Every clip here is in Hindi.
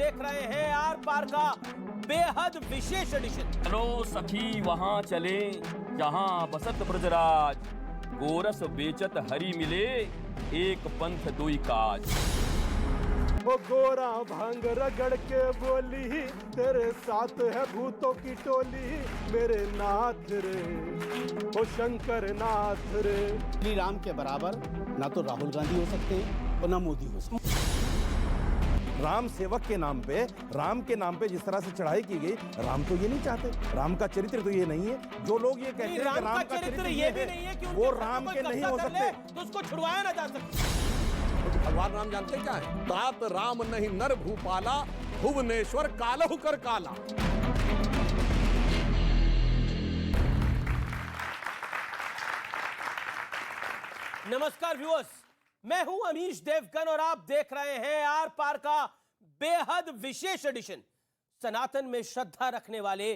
देख रहे हैं आर पार का बेहद विशेष एडिशन। चलो सखी वहां चले जहां बसत ब्रजराज, गोरस बेचत हरी मिले, एक पंथ दुई काज। वो गोरा भांग रगड़ के बोली, तेरे साथ है भूतों की टोली, मेरे नाथ रे ओ शंकर नाथ रे। श्री राम के बराबर ना तो राहुल गांधी हो सकते हैं और ना मोदी हो सकते हैं। राम सेवक के नाम पे, राम के नाम पे जिस तरह से चढ़ाई की गई, राम तो ये नहीं चाहते। राम का चरित्र तो ये नहीं है। जो लोग ये कहते हैं कि राम का चरित्र ये भी नहीं है कि वो राम के नहीं हो सकते, तो उसको छुड़वाया ना जा सकता। भगवान राम जानते क्या है? तात राम नहीं नर भूपाला, भुवनेश्वर कालहु कर काला। नमस्कार व्यूअर्स, मैं हूं अमीश देवगन और आप देख रहे हैं आर पार का बेहद विशेष एडिशन। सनातन में श्रद्धा रखने वाले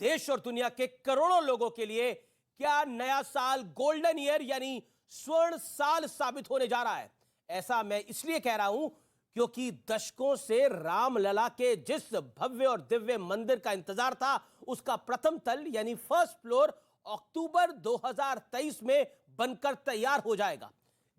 देश और दुनिया के करोड़ों लोगों के लिए क्या नया साल गोल्डन ईयर यानी स्वर्ण साल साबित होने जा रहा है। ऐसा मैं इसलिए कह रहा हूं क्योंकि दशकों से रामलला के जिस भव्य और दिव्य मंदिर का इंतजार था, उसका प्रथम तल यानी फर्स्ट फ्लोर अक्टूबर 2023 में बनकर तैयार हो जाएगा।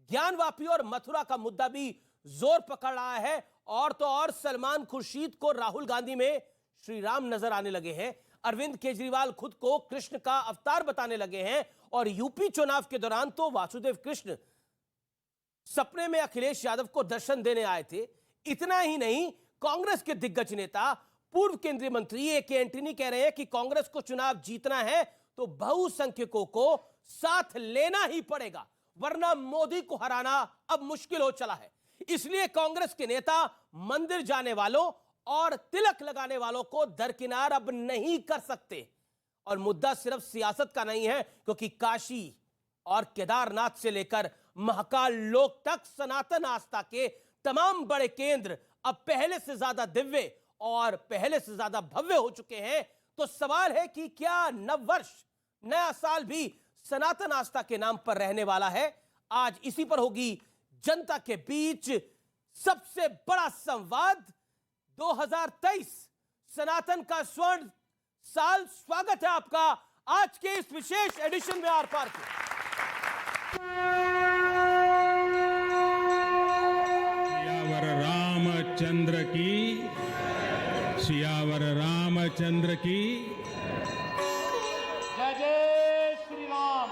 ज्ञानवापी और मथुरा का मुद्दा भी जोर पकड़ रहा है और तो और सलमान खुर्शीद को राहुल गांधी में श्री राम नजर आने लगे हैं। अरविंद केजरीवाल खुद को कृष्ण का अवतार बताने लगे हैं और यूपी चुनाव के दौरान तो वासुदेव कृष्ण सपने में अखिलेश यादव को दर्शन देने आए थे। इतना ही नहीं, कांग्रेस के दिग्गज नेता पूर्व केंद्रीय मंत्री ए के एंटनी कह रहे हैं कि कांग्रेस को चुनाव जीतना है तो बहुसंख्यकों को साथ लेना ही पड़ेगा, वरना मोदी को हराना अब मुश्किल हो चला है। इसलिए कांग्रेस के नेता मंदिर जाने वालों और तिलक लगाने वालों को दरकिनार अब नहीं कर सकते। और मुद्दा सिर्फ सियासत का नहीं है, क्योंकि काशी और केदारनाथ से लेकर महाकाल लोक तक सनातन आस्था के तमाम बड़े केंद्र अब पहले से ज्यादा दिव्य और पहले से ज्यादा भव्य हो चुके हैं। तो सवाल है कि क्या नववर्ष, नया साल भी सनातन आस्था के नाम पर रहने वाला है? आज इसी पर होगी जनता के बीच सबसे बड़ा संवाद। 2023 सनातन का स्वर्ण साल। स्वागत है आपका आज के इस विशेष एडिशन में आर पार के। सियावर रामचंद्र की, सियावर रामचंद्र की। जय जय श्री राम।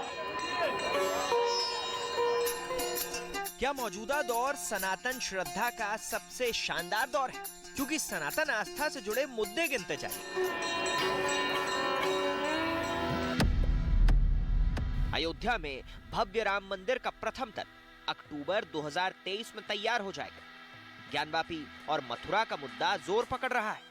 क्या मौजूदा दौर सनातन श्रद्धा का सबसे शानदार दौर है? क्योंकि सनातन आस्था से जुड़े मुद्दे गिनते जाइए। अयोध्या में भव्य राम मंदिर का प्रथम तल अक्टूबर 2023 में तैयार हो जाएगा। ज्ञानवापी और मथुरा का मुद्दा जोर पकड़ रहा है।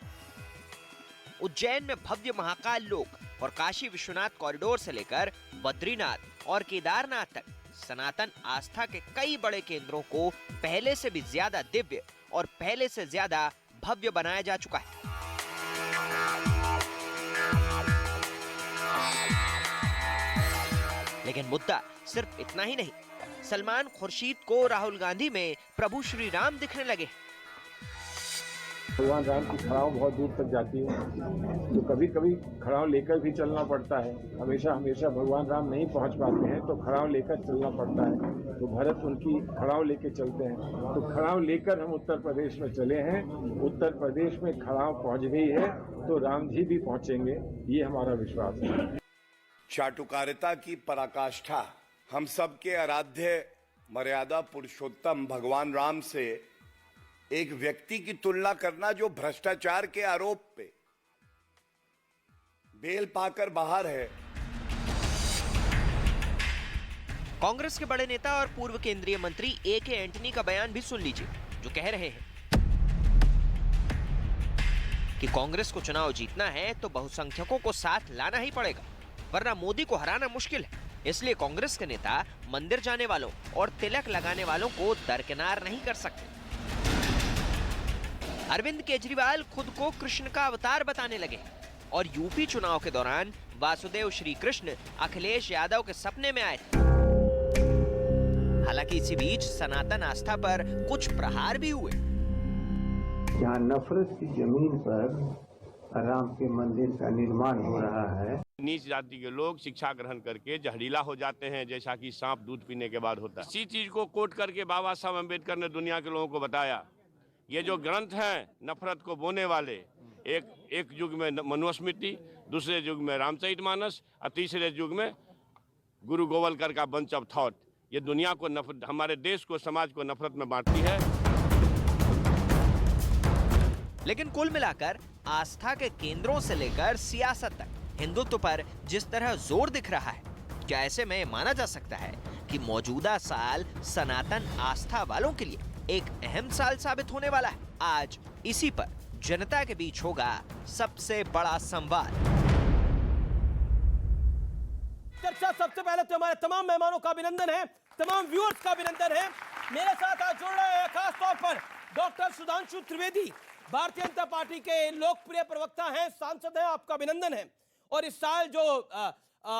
उज्जैन में भव्य महाकाल लोक और काशी विश्वनाथ कॉरिडोर से लेकर बद्रीनाथ और केदारनाथ तक सनातन आस्था के कई बड़े केंद्रों को पहले से भी ज्यादा दिव्य और पहले से ज्यादा भव्य बनाया जा चुका है। लेकिन मुद्दा सिर्फ इतना ही नहीं। सलमान खुर्शीद को राहुल गांधी में प्रभु श्री राम दिखने लगे। भगवान राम की खड़ाव बहुत दूर तक जाती है, तो कभी कभी खड़ाव लेकर भी चलना पड़ता है। हमेशा हमेशा भगवान राम नहीं पहुंच पाते हैं तो खड़ाव लेकर चलना पड़ता है। तो भरत उनकी खड़ाव लेके चलते हैं, तो खड़ाव लेकर हम उत्तर प्रदेश में चले हैं। उत्तर प्रदेश में खड़ाव पहुंच गई है तो राम जी भी पहुंचेंगे, ये हमारा विश्वास है। चाटुकारिता की पराकाष्ठा हम सबके आराध्य मर्यादा पुरुषोत्तम भगवान राम से एक व्यक्ति की तुलना करना जो भ्रष्टाचार के आरोप पे बेल पाकर बाहर है। कांग्रेस के बड़े नेता और पूर्व केंद्रीय मंत्री ए के एंटनी का बयान भी सुन लीजिए, जो कह रहे हैं कि कांग्रेस को चुनाव जीतना है तो बहुसंख्यकों को साथ लाना ही पड़ेगा, वरना मोदी को हराना मुश्किल है। इसलिए कांग्रेस के नेता मंदिर जाने वालों और तिलक लगाने वालों को दरकिनार नहीं कर सकते। अरविंद केजरीवाल खुद को कृष्ण का अवतार बताने लगे और यूपी चुनाव के दौरान वासुदेव श्री कृष्ण अखिलेश यादव के सपने में आए थे। हालांकि इसी बीच सनातन आस्था पर कुछ प्रहार भी हुए। जहाँ नफरत की जमीन पर राम के मंदिर का निर्माण हो रहा है। नीच जाति के लोग शिक्षा ग्रहण करके जहरीला हो जाते हैं, जैसा कि सांप दूध पीने के बाद होता है। इसी चीज को कोट करके बाबा साहब अम्बेडकर ने दुनिया के लोगों को बताया, ये जो ग्रंथ हैं नफरत को बोने वाले, एक युग में मनुस्मृति, दूसरे युग में रामचरितमानस और तीसरे युग में गुरु गोवलकर का बंच ऑफ थॉट, ये दुनिया को हमारे देश को, समाज को नफरत में बांटती है। लेकिन कुल मिलाकर आस्था के केंद्रों से लेकर सियासत तक हिंदुत्व पर जिस तरह जोर दिख रहा है, क्या ऐसे में माना जा सकता है कि मौजूदा साल सनातन आस्था वालों के लिए एक अहम साल साबित होने वाला है? आज इसी पर जनता के बीच होगा सबसे बड़ा संवाद। चर्चा सबसे पहले तो हमारे तमाम मेहमानों का अभिनंदन है, तमाम व्यूअर्स का अभिनंदन है। मेरे साथ आज जुड़ रहे हैं खास तौर पर डॉक्टर सुधांशु त्रिवेदी, भारतीय जनता पार्टी के लोकप्रिय प्रवक्ता हैं, सांसद हैं, आपका अभिनंदन है। और इस साल जो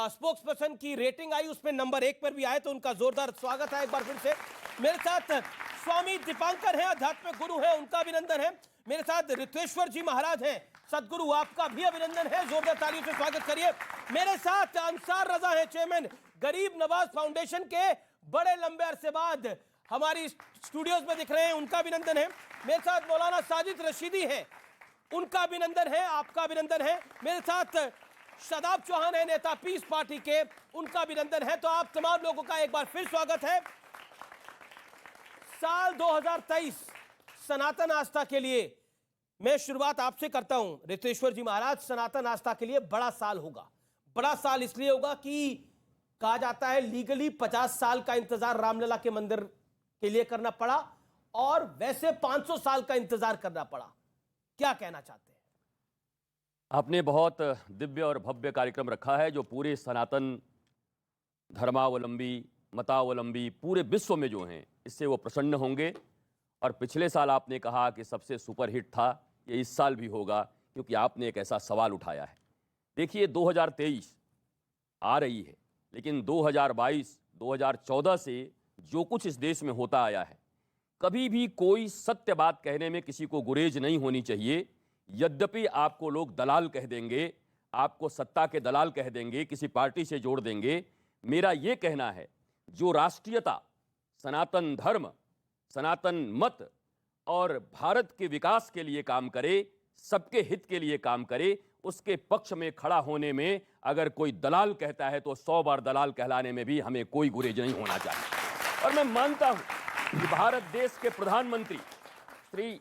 स्पोक्स पर्सन की रेटिंग आई उसमें नंबर 1 पर भी आए, तो उनका जोरदार स्वागत है एक बार फिर से। मेरे साथ स्वामी दीपांकर हैं, आध्यात्मिक गुरु हैं, उनका अभिनंदन है। मेरे साथ ऋत्वेश्वर जी महाराज हैं, सदगुरु, आपका भी अभिनंदन है, जोरदार तालियों से स्वागत करिए। मेरे साथ अंसार रजा है, चेयरमैन गरीब नवाज फाउंडेशन के, बड़े लंबे अरसे बाद हमारी स्टूडियोज में दिख रहे हैं, उनका अभिनंदन है। मेरे साथ मौलाना साजिद रशीदी हैं, उनका अभिनंदन है, आपका अभिनंदन है। मेरे साथ शादाब चौहान है, नेता पीस पार्टी के, उनका अभिनंदन है। तो आप तमाम लोगों का एक बार फिर स्वागत है। साल 2023 सनातन आस्था के लिए मैं शुरुआत आपसे करता हूं ऋत्वेश्वर जी महाराज। सनातन आस्था के लिए बड़ा साल होगा। बड़ा साल इसलिए होगा कि कहा जाता है लीगली 50 साल का इंतजार रामलला के मंदिर के लिए करना पड़ा और वैसे 500 साल का इंतजार करना पड़ा। क्या कहना चाहते हैं? आपने बहुत दिव्य और भव्य कार्यक्रम रखा है, जो पूरे सनातन धर्मावलंबी, मतावलंबी पूरे विश्व में जो हैं, इससे वो प्रसन्न होंगे। और पिछले साल आपने कहा कि सबसे सुपरहिट था, ये इस साल भी होगा, क्योंकि आपने एक ऐसा सवाल उठाया है। देखिए 2023 आ रही है, लेकिन 2022, 2014 से जो कुछ इस देश में होता आया है, कभी भी कोई सत्य बात कहने में किसी को गुरेज नहीं होनी चाहिए। यद्यपि आपको लोग दलाल कह देंगे, आपको सत्ता के दलाल कह देंगे, किसी पार्टी से जोड़ देंगे, मेरा ये कहना है जो राष्ट्रीयता, सनातन धर्म, सनातन मत और भारत के विकास के लिए काम करे, सबके हित के लिए काम करे, उसके पक्ष में खड़ा होने में अगर कोई दलाल कहता है तो 100 बार दलाल कहलाने में भी हमें कोई गुरेज नहीं होना चाहिए। और मैं मानता हूं कि भारत देश के प्रधानमंत्री श्री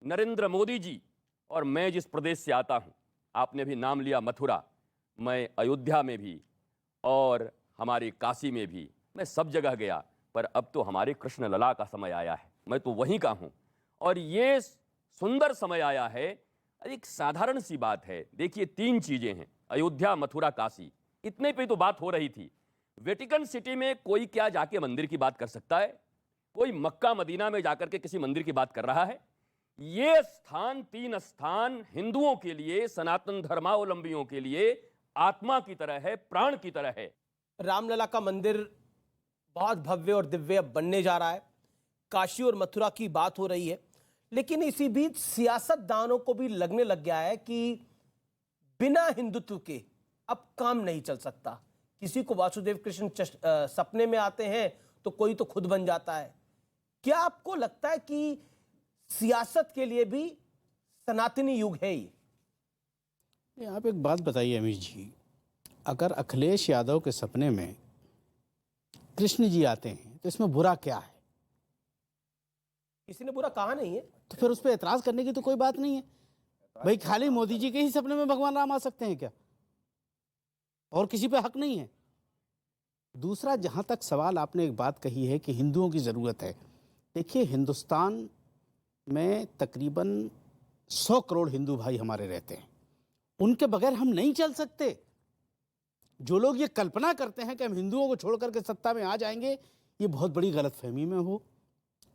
नरेंद्र मोदी जी और मैं जिस प्रदेश से आता हूं, आपने भी नाम लिया मथुरा, मैं अयोध्या में भी और हमारी काशी में भी, मैं सब जगह गया। पर अब तो हमारे कृष्ण लला का समय आया है, मैं तो वहीं का हूं और ये सुंदर समय आया है। एक साधारण सी बात है, देखिए 3 चीजें हैं, अयोध्या, मथुरा, काशी, इतने पे तो बात हो रही थी। वेटिकन सिटी में कोई क्या जाके मंदिर की बात कर सकता है? कोई मक्का मदीना में जाकर के किसी मंदिर की बात कर रहा है? ये स्थान, 3 स्थान हिंदुओं के लिए, सनातन धर्मावलंबियों के लिए आत्मा की तरह है, प्राण की तरह है। रामलला का मंदिर बहुत भव्य और दिव्य बनने जा रहा है, काशी और मथुरा की बात हो रही है, लेकिन इसी बीच सियासतदानों को भी लगने लग गया है कि बिना हिंदुत्व के अब काम नहीं चल सकता। किसी को वासुदेव कृष्ण सपने में आते हैं तो कोई तो खुद बन जाता है। क्या आपको लगता है कि सियासत के लिए भी सनातनी युग है ये? आप एक बात बताइए अमीश जी, अगर अखिलेश यादव के सपने में कृष्ण जी आते हैं तो इसमें बुरा क्या है? किसी ने बुरा कहा नहीं है, तो फिर उस पर एतराज करने की तो कोई बात नहीं है। भाई खाली मोदी जी के ही सपने में भगवान राम आ सकते हैं क्या? और किसी पे हक नहीं है? दूसरा, जहां तक सवाल आपने एक बात कही है कि हिंदुओं की ज़रूरत है, देखिए हिंदुस्तान में तकरीबन 100 करोड़ हिंदू भाई हमारे रहते हैं, उनके बगैर हम नहीं चल सकते। जो लोग ये कल्पना करते हैं कि हम हिंदुओं को छोड़ करके सत्ता में आ जाएंगे, ये बहुत बड़ी गलतफहमी में हो।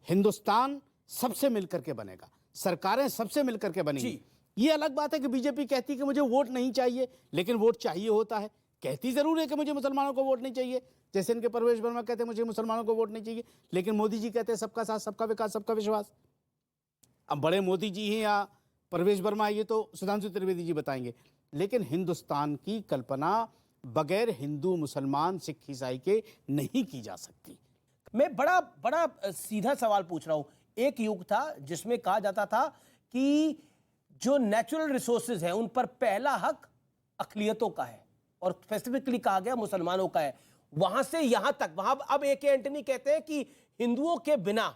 हिंदुस्तान सबसे मिलकर के बनेगा, सरकारें सबसे मिलकर के बनेंगी। ये अलग बात है कि बीजेपी कहती है कि मुझे वोट नहीं चाहिए, लेकिन वोट चाहिए होता है। कहती जरूर है कि मुझे मुसलमानों को वोट नहीं चाहिए, जैसे इनके परवेश वर्मा कहते हैं मुझे मुसलमानों को वोट नहीं चाहिए, लेकिन मोदी जी कहते हैं सबका साथ, सबका विकास, सबका विश्वास। अब बड़े मोदी जी हैं या परवेश वर्मा, ये तो सुधांशु त्रिवेदी जी बताएंगे, लेकिन हिंदुस्तान की कल्पना बगैर हिंदू मुसलमान सिख ईसाई के नहीं की जा सकती। मैं बड़ा बड़ा सीधा सवाल पूछ रहा हूं। एक युग था जिसमें कहा जाता था कि जो नेचुरल रिसोर्सेज हैं उन पर पहला हक अक़लियतों का है, और स्पेसिफिकली कहा गया मुसलमानों का है। वहां से यहां तक, वहां अब ए के एंटनी कहते हैं कि हिंदुओं के बिना,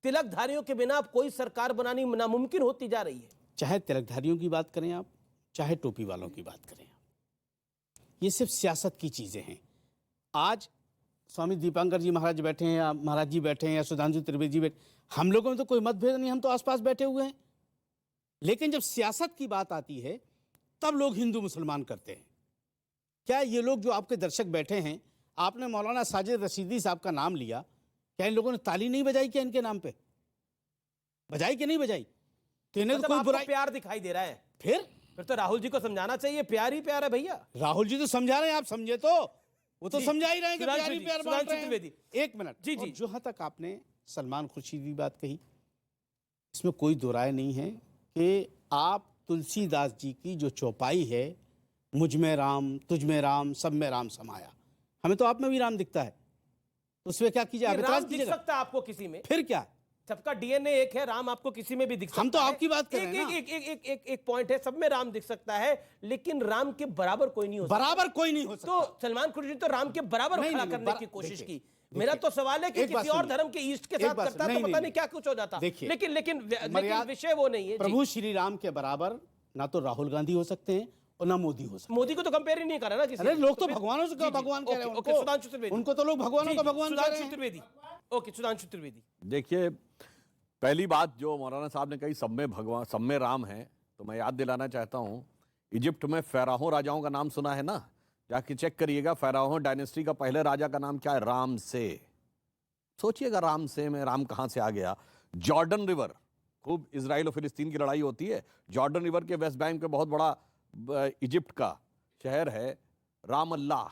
तिलकधारियों के बिना कोई सरकार बनानी नामुमकिन होती जा रही है। चाहे तिलकधारियों की बात करें आप, चाहे टोपी वालों की बात करें, ये सिर्फ सियासत की चीजें हैं। आज स्वामी दीपांकर जी महाराज बैठे हैं या महाराज जी बैठे हैं या सुधांशु त्रिवेदी जी बैठे, हम लोगों में तो कोई मतभेद नहीं, हम तो आसपास बैठे हुए हैं। लेकिन जब सियासत की बात आती है तब लोग हिंदू मुसलमान करते हैं। क्या ये लोग जो आपके दर्शक बैठे हैं, आपने मौलाना साजिद रशीदी साहब का नाम लिया, क्या इन लोगों ने ताली नहीं बजाई क्या इनके नाम पे? बजाई कि नहीं बजाई? तो इन्हें तो कोई आपको बुराई, प्यार दिखाई दे रहा है। फिर तो राहुल जी को समझाना चाहिए, प्यार ही प्यार है भैया। राहुल जी तो समझा रहे हैं, आप समझे तो वो तो जी। समझा ही रहे हैं कि सुधांशु प्यार ही जी, प्यार सुधांशु बांट रहे हैं। त्रिवेदी। एक मिनट जी, और जी। जहां तक आपने सलमान खुर्शीदी की बात कही, इसमें कोई दो राय नहीं है कि आप तुलसीदास जी की जो चौपाई है, मुझ में राम, तुझ में राम, सब में राम समाया, हमें तो आप में भी राम दिखता है, तो उसमें क्या कीजिए, आप राम इतराज दिख कीजिएगा। सकता है आपको किसी में, फिर क्या, सबका डीएनए एक है, राम आपको किसी में भी दिख सकता है। हम तो आपकी बात कर रहे हैं ना। एक पॉइंट है, सब में राम दिख सकता है, लेकिन राम के बराबर कोई नहीं हो सकता। बराबर कोई नहीं हो सकता। तो सलमान खुर्शीदी तो राम के बराबर नहीं, खड़ा नहीं, करने की कोशिश देखिए, की। मेरा तो सवाल है कि एक बात किसी और सुनिए। धर्म के ईस्ट के एक साथ बात करता सुनिए। तो पता नहीं क्या कुछ हो जाता। देखिए, लेकिन मर्यादा- विषय वो नहीं है। प्रभु श्री राम के बराबर ना तो राहुल गांधी हो सकते हैं और ना मोदी हो सकते हैं। मोदी को तो कंपेयर ही नहीं कर रहा ना किसी। अरे लोग तो फिर- भगवानों से जी, जी, भगवान कह रहे हैं ओके, उनको। सुधांशु त्रिवेदी। उनको तो लोग भगवानों जी, का जी, भगवान कह रहे सुधांशु हैं। त्रिवेदी। ओके, सुधांशु त्रिवेदी। देखिए, पहली बात जो मौलाना साहब ने कही, सब में भगवान, सब में राम है, तो मैं याद दिलाना चाहता हूं, इजिप्ट में फ़राओ राजाओं का नाम सुना है ना? जाके चेक करिएगा, फ़राओ डायनेस्टी का पहले राजा का नाम क्या है? राम से। सोचिएगा, राम से में राम कहां से आ गया? जॉर्डन रिवर, खूब इजराइल और फिलिस्तीन की लड़ाई होती है, जॉर्डन रिवर के वेस्ट बैंक पे बहुत बड़ा इजिप्ट का शहर है राम अल्लाह।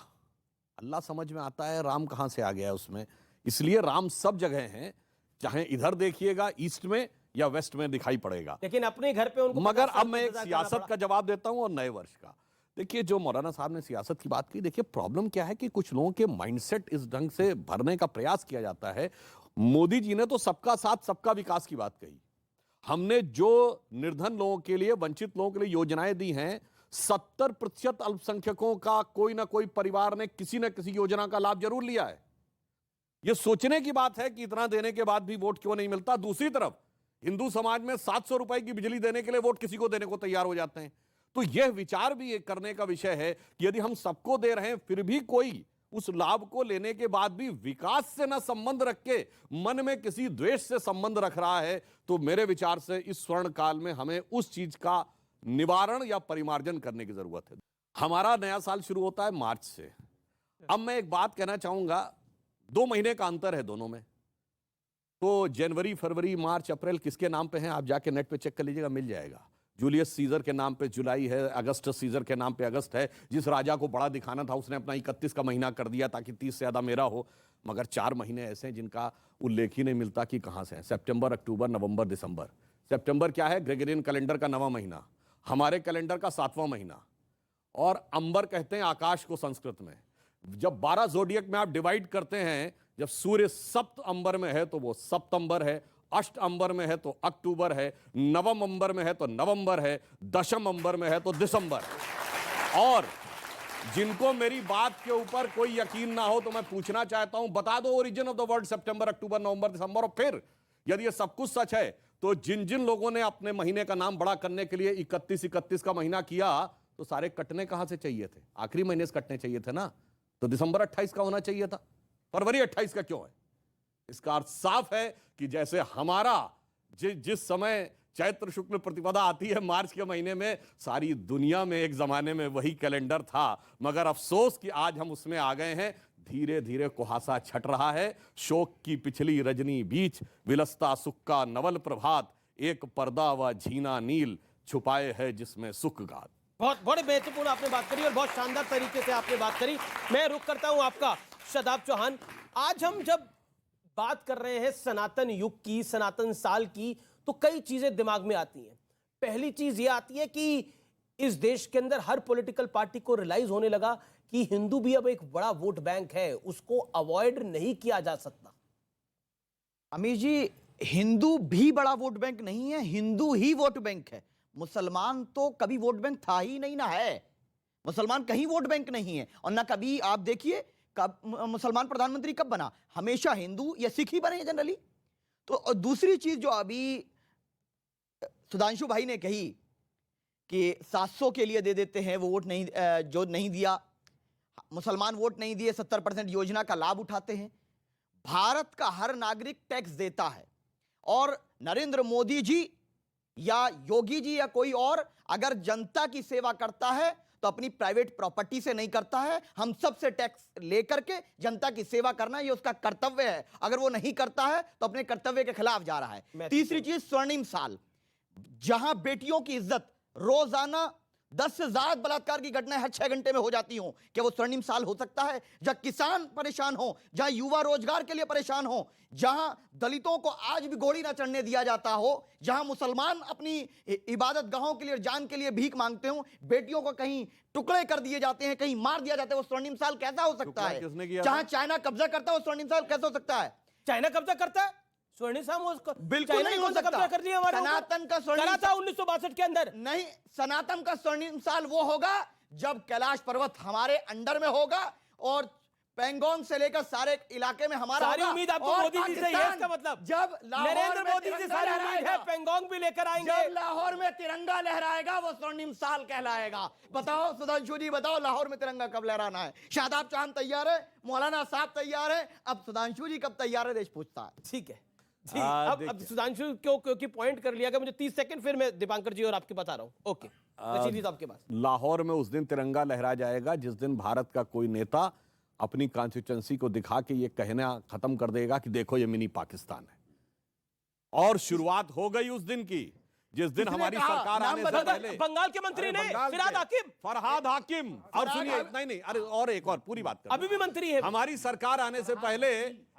अल्लाह समझ में आता है, राम कहां से आ गया है उसमें। इसलिए राम सब जगह हैं, चाहे इधर देखिएगा ईस्ट में या वेस्ट में दिखाई पड़ेगा। लेकिन अपने घर पे उनको मगर 50 साल अब मैं एक इंतजार करना सियासत पड़ा। का जवाब देता हूं और नए वर्ष का। देखिए, जो मौलाना साहब ने सियासत की बात की, देखिए प्रॉब्लम क्या है कि कुछ लोगों के माइंडसेट इस ढंग से भरने का प्रयास किया जाता है। मोदी जी ने तो सबका साथ सबका विकास की बात कही। हमने जो निर्धन लोगों के लिए, वंचित लोगों के लिए योजनाएं दी हैं, 70% अल्पसंख्यकों का कोई ना कोई परिवार ने किसी न किसी योजना का लाभ जरूर लिया है। यह सोचने की बात है कि इतना देने के बाद भी वोट क्यों नहीं मिलता। दूसरी तरफ हिंदू समाज में 700 रुपए की बिजली देने के लिए वोट किसी को देने को तैयार हो जाते हैं। तो यह विचार भी एक करने का विषय है कि यदि हम सबको दे रहे हैं, फिर भी कोई उस लाभ को लेने के बाद भी विकास से न संबंध रख के मन में किसी द्वेष से संबंध रख रहा है, तो मेरे विचार से इस स्वर्ण काल में हमें उस चीज का निवारण या परिमार्जन करने की जरूरत है। हमारा नया साल शुरू होता है मार्च से। अब मैं एक बात कहना चाहूंगा, 2 महीने का अंतर है दोनों में। तो जनवरी, फरवरी, मार्च, अप्रैल किसके नाम पे हैं? आप जाके नेट पे चेक कर लीजिएगा, मिल जाएगा। जूलियस सीजर के नाम पे जुलाई है, अगस्टस सीजर के नाम पे अगस्त है। जिस राजा को बड़ा दिखाना था उसने अपना 31 का महीना कर दिया ताकि 30 से ज्यादा मेरा हो। मगर 4 महीने ऐसे हैं जिनका उल्लेख ही नहीं मिलता कि कहां से है। सितंबर, अक्टूबर, नवंबर, दिसंबर। सितंबर क्या है? ग्रेगोरियन कैलेंडर का 9वां महीना, हमारे कैलेंडर का 7वां महीना। और अंबर कहते हैं आकाश को संस्कृत में। जब 12 जोडियक में आप डिवाइड करते हैं, जब सूर्य सप्त अंबर में है तो वो सप्तंबर है, अष्ट अंबर में है तो अक्टूबर है, नवम अंबर में है तो नवंबर है, दशम अंबर में है तो दिसंबर। और जिनको मेरी बात के ऊपर कोई यकीन ना हो तो मैं पूछना चाहता हूं, बता दो ओरिजिन ऑफ द वर्ड सितंबर, अक्टूबर, नवंबर, दिसंबर। और फिर यदि ये सब कुछ सच है तो जिन जिन लोगों ने अपने महीने का नाम बड़ा करने के लिए 31 का महीना किया, तो सारे कटने कहां से चाहिए थे? आखिरी महीने से कटने चाहिए थे ना। तो दिसंबर 28 का होना चाहिए था, फरवरी 28 का क्यों है? इसका अर्थ साफ है कि जैसे हमारा जिस समय चैत्र शुक्ल प्रतिपदा आती है मार्च के महीने में, सारी दुनिया में एक जमाने में वही कैलेंडर था। मगर अफसोस कि आज हम उसमें आ गए हैं। धीरे धीरे कुहासा छट रहा है। शोक की पिछली रजनी बीच विलसता सुख का नवल प्रभात, एक पर्दा व झीना नील छुपाए है जिसमें सुख गात। बहुत बड़े महत्वपूर्ण आपने बात करी और बहुत शानदार तरीके से आपने बात करी। मैं रुक करता हूं आपका शादाब चौहान। आज हम जब बात कर रहे हैं सनातन युग की, सनातन साल की, तो कई चीजें दिमाग में आती हैं। पहली चीज ये आती है कि इस देश के अंदर हर पॉलिटिकल पार्टी को रियलाइज होने लगा कि हिंदू भी अब एक बड़ा वोट बैंक है, उसको अवॉइड नहीं किया जा सकता। अमीर जी, हिंदू भी बड़ा वोट बैंक नहीं है, हिंदू ही वोट बैंक है। मुसलमान तो कभी वोट बैंक था ही नहीं, ना है। मुसलमान कहीं वोट बैंक नहीं है, और ना कभी आप देखिए कब मुसलमान प्रधानमंत्री कब बना, हमेशा हिंदू या सिख ही बने हैं जनरली। तो और दूसरी चीज जो अभी सुधांशु भाई ने कही कि 700 के लिए दे देते हैं वो वोट नहीं, जो नहीं दिया, मुसलमान वोट नहीं दिए, 70% योजना का लाभ उठाते हैं। भारत का हर नागरिक टैक्स देता है, और नरेंद्र मोदी जी या योगी जी या कोई और अगर जनता की सेवा करता है तो अपनी प्राइवेट प्रॉपर्टी से नहीं करता है। हम सब से टैक्स लेकर के जनता की सेवा करना ये उसका कर्तव्य है। अगर वो नहीं करता है तो अपने कर्तव्य के खिलाफ जा रहा है। तीसरी चीज, स्वर्णिम साल, जहां बेटियों की इज्जत रोजाना 10 से ज्यादा बलात्कार की घटनाएं हर 6 घंटे में हो जाती हो, क्या वो स्वर्णिम साल हो सकता है? जहां किसान परेशान हो, जहां युवा रोजगार के लिए परेशान हो, जहां दलितों को आज भी घोड़ी ना चढ़ने दिया जाता हो, जहां मुसलमान अपनी इबादत गाहों के लिए, जान के लिए भीख मांगते हो, बेटियों को कहीं टुकड़े कर दिए जाते हैं, कहीं मार दिया जाता है, वो स्वर्णिम साल कैसा हो सकता है? जहां चाइना कब्जा करता है वो स्वर्णिम साल कैसा हो सकता है? चाइना कब्जा करता है, स्वर्णिम साल बिल्कुल नहीं हो सकता। कब्जा कर लिया हमारे ऊपर। सनातन का स्वर्णिम करा था 1962 के अंदर। नहीं, सनातन का स्वर्णिम साल वो होगा जब कैलाश पर्वत हमारे अंडर में होगा और पेंगोंग से लेकर सारे इलाके में हमारा सारी होगा। उम्मीद आपको और मोदी जी से है, इसका मतलब जब नरेंद्र मोदी जी सारी उम्मीद है पेंगोंग भी लेकर आएंगे। जब लाहौर में तिरंगा लहराएगा वो स्वर्णिम साल कहलाएगा। बताओ सुधांशु जी, बताओ लाहौर में तिरंगा कब लहराना है? शादाब चांद तैयार है, मौलाना साहब तैयार है, अब सुधांशु जी कब तैयार है देश पूछता है। ठीक है जी, अब सुधांशु क्योंकि पॉइंट कर लिया, मुझे 30 सेकंड, फिर मैं दीपांकर जी और आपके बता रहा हूं। ओके, रशीदी साहब के पास। लाहौर में उस दिन तिरंगा लहराया जाएगा जिस दिन भारत का कोई नेता अपनी कॉन्स्टिट्यूंसी को दिखा के ये कहना खत्म कर देगा कि देखो ये मिनी पाकिस्तान है। और शुरुआत हो गई उस दिन की जिस दिन हमारी सरकार आने से पहले बंगाल के मंत्री ने फरहाद हाकिम, और सुनिए, नहीं, अरे और एक और पूरी बात कर, अभी भी मंत्री है। हमारी सरकार आने से पहले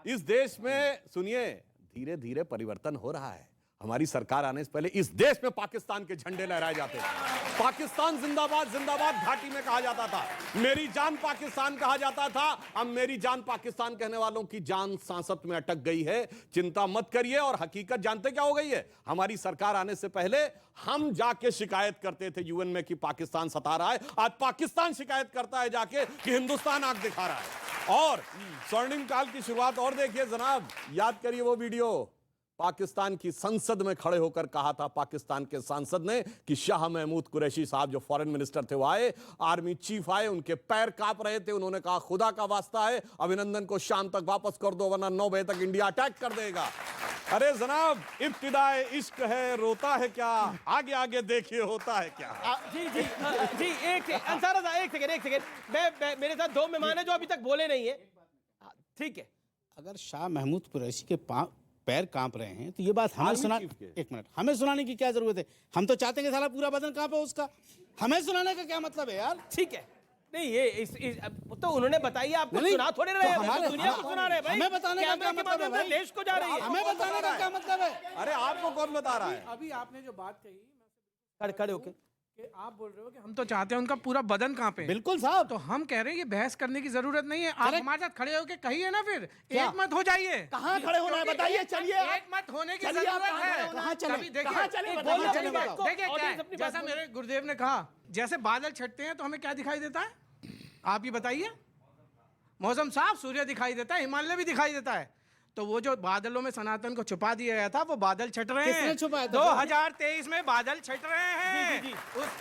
इस देश में, सुनिए, धीरे धीरे परिवर्तन हो रहा है। हमारी सरकार आने से पहले इस देश में पाकिस्तान के झंडे लहराए जाते हैं। पाकिस्तान जिंदाबाद जिंदाबाद घाटी में कहा जाता था, मेरी जान पाकिस्तान कहा जाता था। अब मेरी जान पाकिस्तान कहने वालों की जान सांसत में अटक गई है। चिंता मत करिए, और हकीकत जानते क्या हो गई है? हमारी सरकार आने से पहले हम जाके शिकायत करते थे यूएन में कि पाकिस्तान सता रहा है, आज पाकिस्तान शिकायत करता है जाके कि हिंदुस्तान आंख दिखा रहा है। और स्वर्णिम काल की शुरुआत और देखिए जनाब, याद करिए वो वीडियो, पाकिस्तान की संसद में खड़े होकर कहा था पाकिस्तान के सांसद ने कि शाह महमूद कुरैशी साहब जो फॉरेन मिनिस्टर थे वो आए, आर्मी चीफ आए, उनके पैर कांप रहे थे, उन्होंने कहा खुदा का वास्ता है अभिनंदन को शाम तक वापस कर दो वरना 9 बजे तक इंडिया अटैक कर देगा। अरे जनाब, इब्तिदाए इश्क है, रोता है क्या, आगे आगे देखिए होता है क्या। जी जी जी, एक सेकंड, मैं मेरे साथ 2 मेहमान हैं जो अभी तक बोले नहीं है। ठीक है, अगर शाह महमूद कुरैशी के पैर कांप रहे हैं तो ये बात हमें सुना, एक मिनट, हमें सुनाने की क्या जरूरत है? हम तो चाहते हैं कि साला पूरा बदन कांपे उसका, हमें सुनाने का क्या मतलब है यार? ठीक है, नहीं ये तो उन्होंने बताई, आपको सुना थोड़े रहे हैं, हमारे दुनिया को सुना रहे हैं भाई। हमें बताने का क्या मतलब है भाई? देश को जा रही है, हमें बताने का क्या मतलब है? अरे आपको कौन बता रहा है? अभी आपने जो बात कही, खड़े होके कि आप बोल रहे हो कि हम तो चाहते हैं उनका पूरा बदन कांपे। बिल्कुल साहब, तो हम कह रहे हैं ये बहस करने की जरूरत नहीं है। आप हमारे साथ खड़े होके कहिए ना, फिर एक मत हो जाइए। कहाँ खड़े होना है बताइए, चलिए। एक मत होने की जरूरत है। कहाँ चले? देखिए क्या है, जैसा मेरे गुरुदेव ने कहा, जैसे बादल छटते हैं तो हमें क्या दिखाई देता है? आप ही बताइए। मौसम साफ, सूर्य दिखाई देता है, हिमालय भी दिखाई देता है। तो वो जो बादलों में सनातन को छुपा दिया गया था वो बादल छट रहे हैं। किसने छुपाया था? 2023 में बादल छट रहे हैं। जी।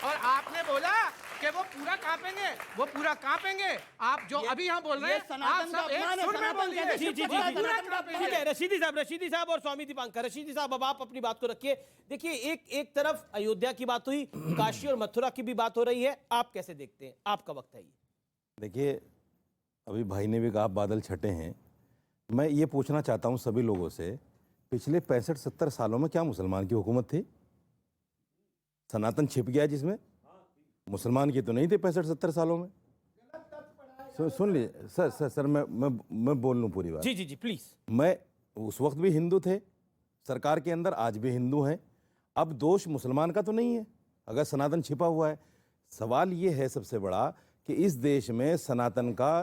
और आपने बोला कि वो पूरा कांपेंगे, वो पूरा कांपेंगे। आप जो अभी यहाँ बोल रहे हैं, आप सब एक सुर में बोल रहे हैं। जी, ठीक है, रशीदी साहब और स्वामी दीपांकर। रशीदी साहब, अब आप अपनी बात को रखिए। देखिए, एक तरफ अयोध्या की बात हुई, काशी और मथुरा की भी बात हो रही है, आप कैसे देखते हैं? आपका वक्त है ये। देखिए, अभी भाई ने भी कहा बादल छटे हैं, मैं ये पूछना चाहता हूँ सभी लोगों से, पिछले 65-70 सालों में क्या मुसलमान की हुकूमत थी? सनातन छिप गया जिसमें, मुसलमान की तो नहीं थे 65-70 सालों में। सुन लीजिए सर, मैं बोल लूँ पूरी बात। जी प्लीज। मैं उस वक्त भी हिंदू थे, सरकार के अंदर आज भी हिंदू हैं। अब दोष मुसलमान का तो नहीं है अगर सनातन छिपा हुआ है। सवाल ये है सबसे बड़ा कि इस देश में सनातन का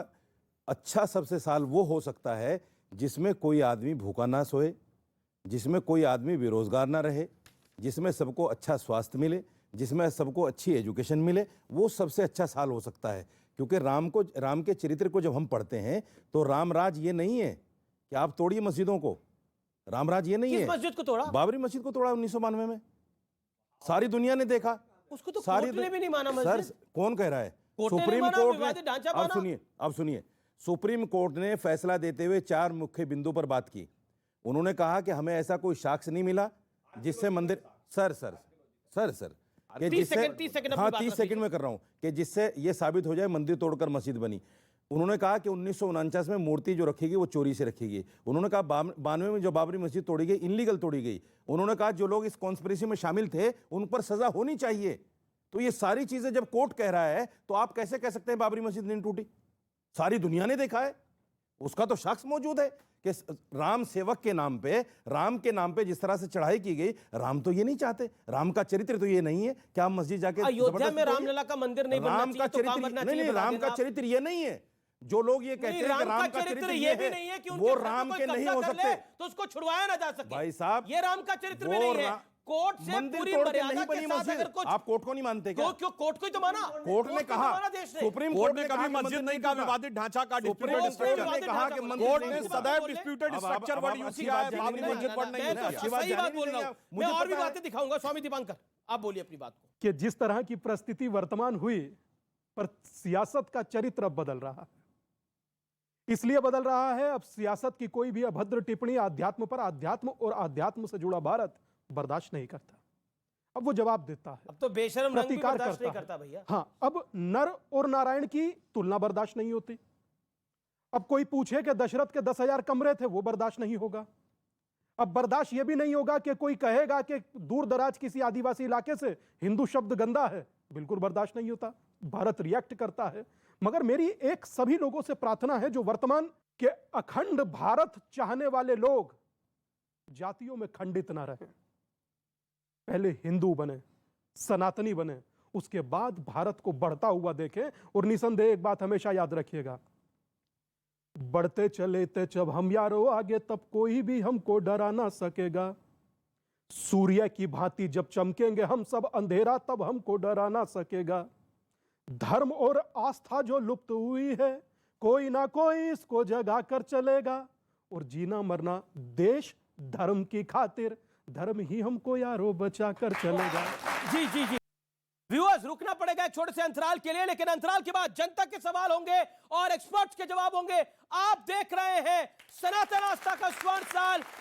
अच्छा सबसे साल वो हो सकता है जिसमें कोई आदमी भूखा ना सोए, जिसमें कोई आदमी बेरोजगार ना रहे, जिसमें सबको अच्छा स्वास्थ्य मिले, जिसमें सबको अच्छी एजुकेशन मिले। वो सबसे अच्छा साल हो सकता है, क्योंकि राम के चरित्र को जब हम पढ़ते हैं तो रामराज ये नहीं है कि आप तोड़िए मस्जिदों को। रामराज ये नहीं है। किस मस्जिद को तोड़ा? बाबरी मस्जिद को तोड़ा 1992 में। सारी दुनिया ने देखा। उसको तो कोर्ट ने भी नहीं माना मस्जिद। सर कौन कह रहा है? कोर्ट ने सुप्रीम माना, कोर्ट विवादित ढांचा ने। माना। अब सुनिए, सुप्रीम कोर्ट ने फैसला देते हुए 4 मुख्य बिंदु पर बात की। उन्होंने कहा कि हमें ऐसा कोई साक्ष्य नहीं मिला जिससे मंदिर सर 30 सेकंड हाँ 30 सेकंड में कर रहा हूं कि जिससे ये साबित हो जाए मंदिर तोड़कर मस्जिद बनी। उन्होंने कहा कि 1949 में मूर्ति जो रखी गई वो चोरी से रखी गई। उन्होंने कहा 92 में जो बाबरी मस्जिद तोड़ी गई इनलीगल तोड़ी गई। उन्होंने कहा जो लोग इस कॉन्स्पिरेसी में शामिल थे उन पर सजा होनी चाहिए। तो ये सारी चीजें जब कोर्ट कह रहा है तो आप कैसे कह सकते हैं बाबरी मस्जिद नहीं टूटी? सारी दुनिया ने देखा है, उसका तो साक्ष्य मौजूद है कि राम सेवक के नाम पे, राम के नाम पे जिस तरह से चढ़ाई की गई, राम तो ये नहीं चाहते। राम का चरित्र तो ये नहीं है कि आप मस्जिद जाके अयोध्या में रामलला का मंदिर नहीं बनना चाहिए, तो कहाँ बनना चाहिए? नहीं, राम का चरित्र ये नहीं है। जो लोग ये कहते हैं कि राम का चरित्र ये भी नहीं है कि वो राम के नहीं हो सकते, तो उसको छुड़वाया ना जा सके। भाई साहब ये राम का चरित्र में नहीं है। कोर्ट से पूरी मर्यादा के साथ अगर कुछ, आप कोर्ट को नहीं मानते क्या? क्यों कोर्ट को ही तो माना। कोर्ट ने कहा, सुप्रीम कोर्ट ने कभी मस्जिद नहीं कहा, विवादित ढांचा का डिस्प्यूटेड स्ट्रक्चर ने कहा कि कोर्ट ने सदैव डिस्प्यूटेड स्ट्रक्चर वर्ड यूज किया है, बाबरी मस्जिद वर्ड नहीं यूज किया। सही बात बोल रहा हूं मैं, और भी बातें दिखाऊंगा। स्वामी दीपांकर आप बोलिए अपनी बात को। कि जिस तरह की परिस्थिति वर्तमान हुई पर सियासत का चरित्र अब बदल रहा है। इसलिए बदल रहा है, अब सियासत की कोई भी अभद्र टिप्पणी अध्यात्म पर, अध्यात्म और अध्यात्म से जुड़ा भारत बर्दाश्त नहीं करता। अब वो जवाब देता है, अब तो बेशरम रंग भी बर्दाश्त नहीं करता भैया। हाँ, अब नर और नारायण की तुलना बर्दाश्त नहीं होती। अब कोई पूछे कि दशरथ के 10,000 कमरे थे, वो बर्दाश्त नहीं होगा। अब बर्दाश्त ये भी नहीं होगा कि कोई कहेगा कि दूर दराज किसी आदिवासी इलाके से हिंदू शब्द गंदा है, बिल्कुल बर्दाश्त नहीं होता। भारत रिएक्ट करता है। मगर मेरी एक सभी लोगों से प्रार्थना है जो वर्तमान के अखंड भारत चाहने वाले लोग जातियों में खंडित ना रहें। पहले हिंदू बने, सनातनी बने, उसके बाद भारत को बढ़ता हुआ देखें। और निसंदेह एक बात हमेशा याद रखिएगा, बढ़ते चले थे जब हम यारो आगे, तब कोई भी हमको डरा ना सकेगा। सूर्य की भांति जब चमकेंगे हम सब, अंधेरा तब हमको डरा ना सकेगा। धर्म और आस्था जो लुप्त हुई है, कोई ना कोई इसको जगा कर चलेगा। और जीना मरना देश धर्म की खातिर, धर्म ही हमको यारो बचा कर चलेगा। जी जी जी व्यूअर्स, रुकना पड़ेगा एक छोटे से अंतराल के लिए, लेकिन अंतराल के बाद जनता के सवाल होंगे और एक्सपर्ट्स के जवाब होंगे। आप देख रहे हैं सनातन आस्था का स्वर्ण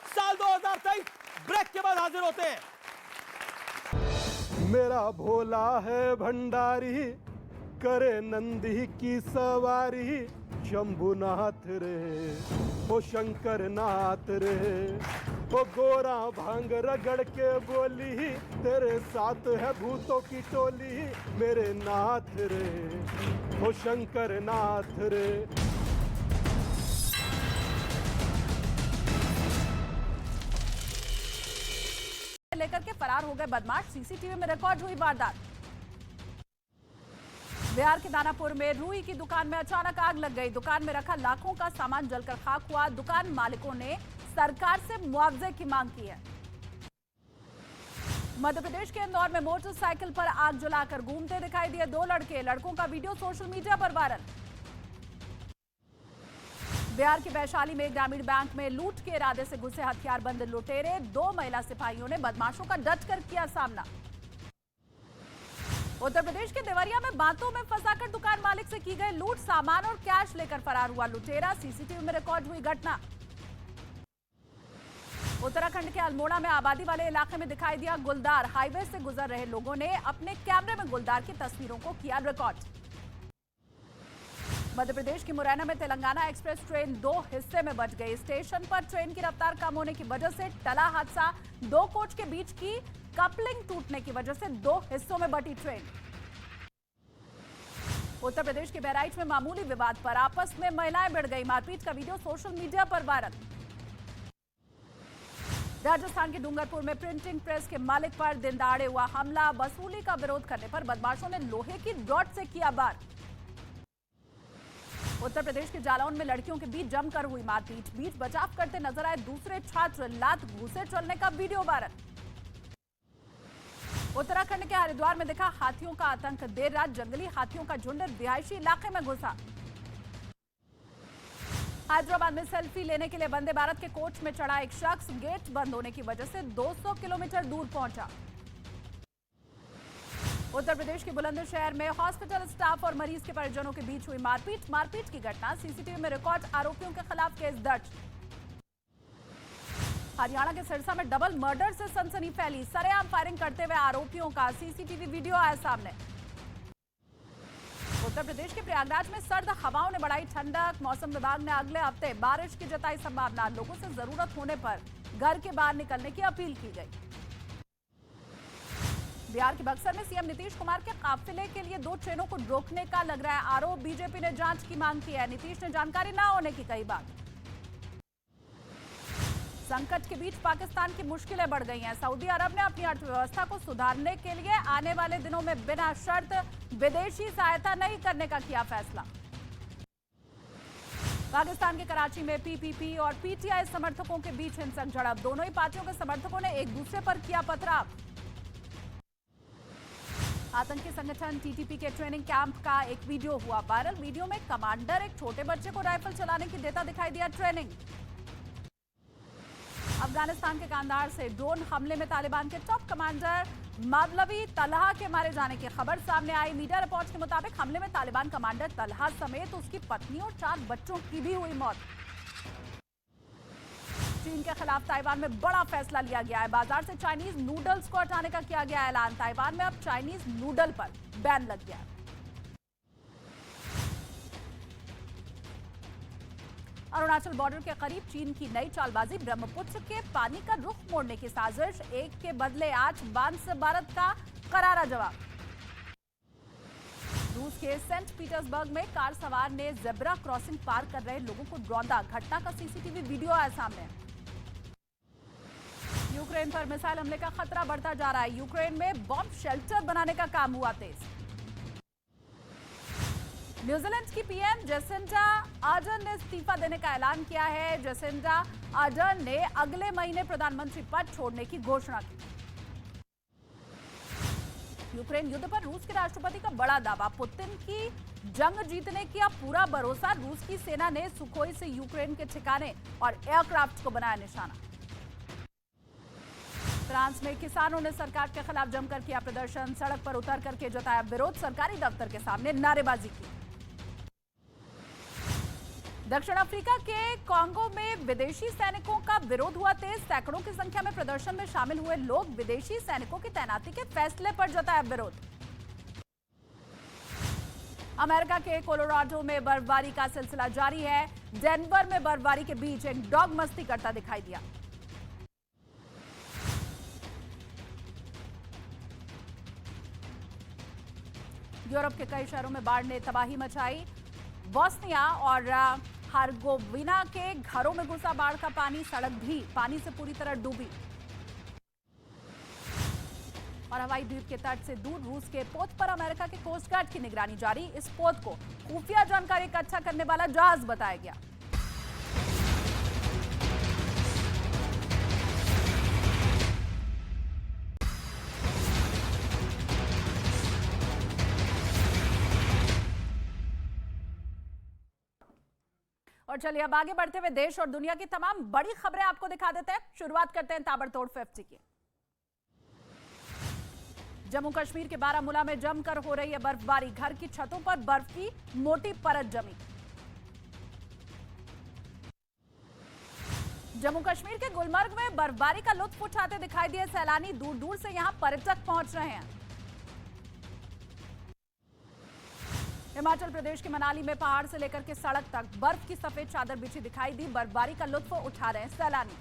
साल 2023। ब्रेक के बाद हाजिर होते हैं। मेरा भोला है भंडारी, करे नंदी की सवारी। शंभुनाथ रे ओ शंकर नाथ रे, ओ गोरा भांग रगड़ के बोली, तेरे साथ है भूतों की टोली। मेरे नाथ रे ओ शंकर नाथ रे। लेकर के फरार हो गए बदमाश, सीसीटीवी में रिकॉर्ड हुई वारदात। बिहार के दानापुर में रुई की दुकान में अचानक आग लग गई। दुकान में रखा लाखों का सामान जलकर खाक हुआ। दुकान मालिकों ने सरकार से मुआवजे की मांग की है। मध्य प्रदेश के इंदौर में मोटरसाइकिल पर आग जलाकर घूमते दिखाई दिए 2 लड़के। लड़कों का वीडियो सोशल मीडिया पर वायरल। बिहार के वैशाली में ग्रामीण बैंक में लूट के इरादे से घुसे हथियारबंद लुटेरे। 2 महिला सिपाहियों ने बदमाशों का डटकर किया सामना। उत्तर प्रदेश के देवरिया में बातों में फंसाकर दुकान मालिक से की गई लूट। सामान और कैश लेकर फरार हुआ लुटेरा। सीसीटीवी में रिकॉर्ड हुई घटना। उत्तराखंड के अल्मोड़ा में आबादी वाले इलाके में दिखाई दिया गुलदार। हाईवे से गुजर रहे लोगों ने अपने कैमरे में गुलदार की तस्वीरों को किया रिकॉर्ड। मध्य प्रदेश की मुरैना में तेलंगाना एक्सप्रेस ट्रेन 2 हिस्से में बंट गई। स्टेशन पर ट्रेन की रफ्तार कम होने की वजह से टला हादसा। 2 कोच के बीच की कपलिंग टूटने की वजह से 2 हिस्सों में बटी ट्रेन। उत्तर प्रदेश के बहराइच में मामूली विवाद पर आपस में महिलाएं भिड़ गई। मारपीट का वीडियो सोशल मीडिया पर वायरल। राजस्थान के डूंगरपुर में प्रिंटिंग प्रेस के मालिक पर दिन दहाड़े हुआ हमला। वसूली का विरोध करने पर बदमाशों ने लोहे की रॉड से किया वार। उत्तर प्रदेश के जालौन में लड़कियों के बीच जमकर हुई मारपीट। बीच बचाव करते नजर आए दूसरे छात्र। लात घूसे चलने का वीडियो वायरल। उत्तराखंड के हरिद्वार में दिखा हाथियों का आतंक। देर रात जंगली हाथियों का झुंड रिहायशी इलाके में घुसा। हैदराबाद में सेल्फी लेने के लिए वंदे भारत के कोच में चढ़ा एक शख्स गेट बंद होने की वजह से 200 किलोमीटर दूर पहुंचा। उत्तर प्रदेश के बुलंदशहर में हॉस्पिटल स्टाफ और मरीज के परिजनों के बीच हुई मारपीट की घटना। सीसीटीवी में रिकॉर्ड। आरोपियों के खिलाफ केस दर्ज। हरियाणा के सिरसा में डबल मर्डर से सनसनी फैली। सरेआम फायरिंग करते हुए आरोपियों का सीसीटीवी वीडियो आया सामने। उत्तर प्रदेश के प्रयागराज में सर्द हवाओं ने बढ़ाई ठंडक। मौसम विभाग ने अगले हफ्ते बारिश की जताई संभावना। लोगों से जरूरत होने पर घर के बाहर निकलने की अपील की गई। बिहार के बक्सर में सीएम नीतीश कुमार के काफिले के लिए 2 ट्रेनों को रोकने का लग रहा है आरोप। बीजेपी ने जांच की मांग की है। नीतीश ने जानकारी न होने की कही बात। संकट के बीच पाकिस्तान की मुश्किलें बढ़ गई हैं। सऊदी अरब ने अपनी अर्थव्यवस्था को सुधारने के लिए आने वाले दिनों में बिना शर्त विदेशी सहायता नहीं करने का किया फैसला। पाकिस्तान के कराची में पीपीपी और पीटीआई समर्थकों के बीच हिंसक झड़प। दोनों ही पार्टियों के समर्थकों ने एक दूसरे पर किया पथराव। आतंकी संगठन टीटीपी के ट्रेनिंग कैंप का एक वीडियो हुआ वायरल। वीडियो में कमांडर एक छोटे बच्चे को राइफल चलाने की देता दिखाई दिया ट्रेनिंग। अफगानिस्तान के कांधार से ड्रोन हमले में तालिबान के टॉप कमांडर मौलवी तलहा के मारे जाने की खबर सामने आई। मीडिया रिपोर्ट्स के मुताबिक हमले में तालिबान कमांडर तलहा समेत उसकी पत्नी और 4 बच्चों की भी हुई मौत। चीन के खिलाफ ताइवान में बड़ा फैसला लिया गया है। बाजार से चाइनीज नूडल्स को हटाने का किया गया ऐलान। ताइवान में अब चाइनीज नूडल पर बैन लग गया है। अरुणाचल बॉर्डर के करीब चीन की नई चालबाजी। ब्रह्मपुत्र के पानी का रुख मोड़ने की साजिश। एक के बदले 8 बांध से भारत का करारा जवाब। रूस के सेंट पीटर्सबर्ग में कार सवार ने जेब्रा क्रॉसिंग पार कर रहे लोगों को रौंदा। घटना का सीसीटीवी वीडियो आया सामने। यूक्रेन पर मिसाइल हमले का खतरा बढ़ता जा रहा है। यूक्रेन में बॉम्ब शेल्टर बनाने का काम हुआ तेज। न्यूजीलैंड की पीएम जेसिंडा आर्डर्न ने इस्तीफा देने का ऐलान किया है। जेसिंडा आर्डर्न ने अगले महीने प्रधानमंत्री पद छोड़ने की घोषणा की। यूक्रेन युद्ध पर रूस के राष्ट्रपति का बड़ा दावा। पुतिन की जंग जीतने की अब पूरा भरोसा। रूस की सेना ने सुखोई से यूक्रेन के ठिकाने और एयरक्राफ्ट को बनाया निशाना। फ्रांस में किसानों ने सरकार के खिलाफ जमकर किया प्रदर्शन। सड़क पर उतर करके जताया विरोध। सरकारी दफ्तर के सामने नारेबाजी की। दक्षिण अफ्रीका के कांगो में विदेशी सैनिकों का विरोध हुआ तेज। सैकड़ों की संख्या में प्रदर्शन में शामिल हुए लोग विदेशी सैनिकों की तैनाती के फैसले पर जताया विरोध। अमेरिका के कोलोराडो में बर्फबारी का सिलसिला जारी है। डेनवर में बर्फबारी के बीच एक डॉग मस्ती करता दिखाई दिया। यूरोप के कई शहरों में बाढ़ ने तबाही मचाई। बोस्निया और हर्गोविना के घरों में घुसा बाढ़ का पानी। सड़क भी पानी से पूरी तरह डूबी। और हवाई द्वीप के तट से दूर रूस के पोत पर अमेरिका के कोस्ट गार्ड की निगरानी जारी। इस पोत को खुफिया जानकारी इकट्ठा करने वाला जहाज बताया गया। और चलिए अब आगे बढ़ते हुए देश और दुनिया की तमाम बड़ी खबरें आपको दिखा देते हैं। शुरुआत करते हैं ताबड़तोड़ 50 की। जम्मू कश्मीर के बारामूला में जमकर हो रही है बर्फबारी। घर की छतों पर बर्फ की मोटी परत जमी। जम्मू कश्मीर के गुलमर्ग में बर्फबारी का लुत्फ उठाते दिखाई दिए सैलानी। दूर दूर से यहां पर्यटक पहुंच रहे हैं। हिमाचल प्रदेश के मनाली में पहाड़ से लेकर के सड़क तक बर्फ की सफेद चादर बिछी दिखाई दी। बर्फबारी का लुत्फ उठा रहे हैं सैलानी।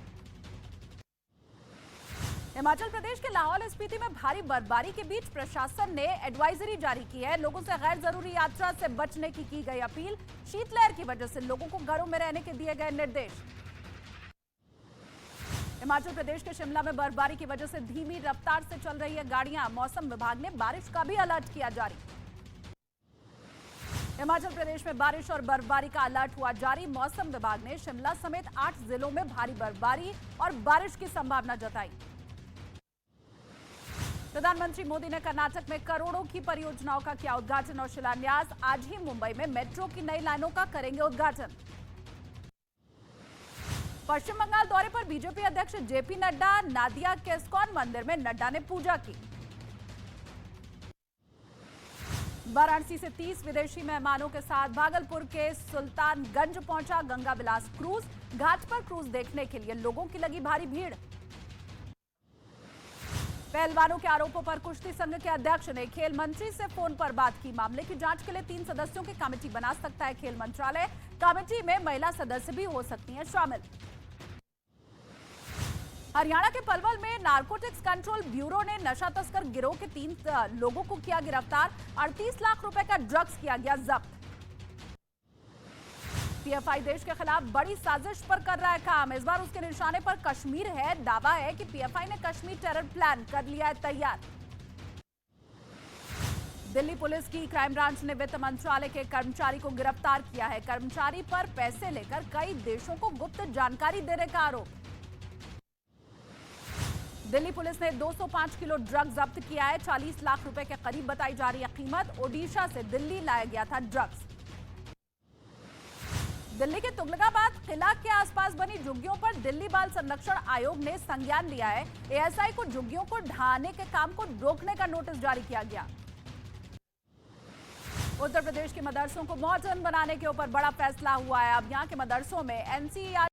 हिमाचल प्रदेश के लाहौल स्पीति में भारी बर्फबारी के बीच प्रशासन ने एडवाइजरी जारी की है। लोगों से गैर जरूरी यात्रा से बचने की गई अपील। शीतलहर की वजह से लोगों को घरों में रहने के दिए गए निर्देश। हिमाचल प्रदेश के शिमला में बर्फबारी की वजह से धीमी रफ्तार से चल रही है गाड़ियां। मौसम विभाग ने बारिश का भी अलर्ट किया जारी। हिमाचल प्रदेश में बारिश और बर्फबारी का अलर्ट हुआ जारी। मौसम विभाग ने शिमला समेत 8 जिलों में भारी बर्फबारी और बारिश की संभावना जताई। प्रधानमंत्री मोदी ने कर्नाटक में करोड़ों की परियोजनाओं का किया उद्घाटन और शिलान्यास। आज ही मुंबई में मेट्रो की नई लाइनों का करेंगे उद्घाटन। पश्चिम बंगाल दौरे पर बीजेपी अध्यक्ष जेपी नड्डा। नादिया के इस्कॉन मंदिर में नड्डा ने पूजा की। वाराणसी से 30 विदेशी मेहमानों के साथ भागलपुर के सुल्तानगंज पहुंचा गंगा विलास क्रूज। घाट पर क्रूज देखने के लिए लोगों की लगी भारी भीड़। पहलवानों के आरोपों पर कुश्ती संघ के अध्यक्ष ने खेल मंत्री से फोन पर बात की। मामले की जांच के लिए 3 सदस्यों की कमेटी बना सकता है खेल मंत्रालय। कमेटी में महिला सदस्य भी हो सकती हैं शामिल। हरियाणा के पलवल में नारकोटिक्स कंट्रोल ब्यूरो ने नशा तस्कर गिरोह के 3 लोगों को किया गिरफ्तार। 38 लाख रुपए का ड्रग्स किया गया जब्त। पीएफआई देश के खिलाफ बड़ी साजिश पर कर रहा है काम। इस बार उसके निशाने पर कश्मीर है। दावा है कि पीएफआई ने कश्मीर टेरर प्लान कर लिया है तैयार। दिल्ली पुलिस की क्राइम ब्रांच ने वित्त मंत्रालय के कर्मचारी को गिरफ्तार किया है। कर्मचारी पर पैसे लेकर कई देशों को गुप्त जानकारी देने का आरोप। दिल्ली पुलिस ने 205 किलो ड्रग्स जब्त किया है। 40 लाख रुपए के करीब बताई जा रही है कीमत। ओडिशा से दिल्ली लाया गया था ड्रग्स। दिल्ली के तुगलकाबाद किला के आसपास बनी झुग्गियों पर दिल्ली बाल संरक्षण आयोग ने संज्ञान लिया है। एएसआई को झुग्गियों को ढहाने के काम को रोकने का नोटिस जारी किया गया। उत्तर प्रदेश के मदरसों को मॉडर्न बनाने के ऊपर बड़ा फैसला हुआ है। अब यहां के मदरसों में एनसीईआरटी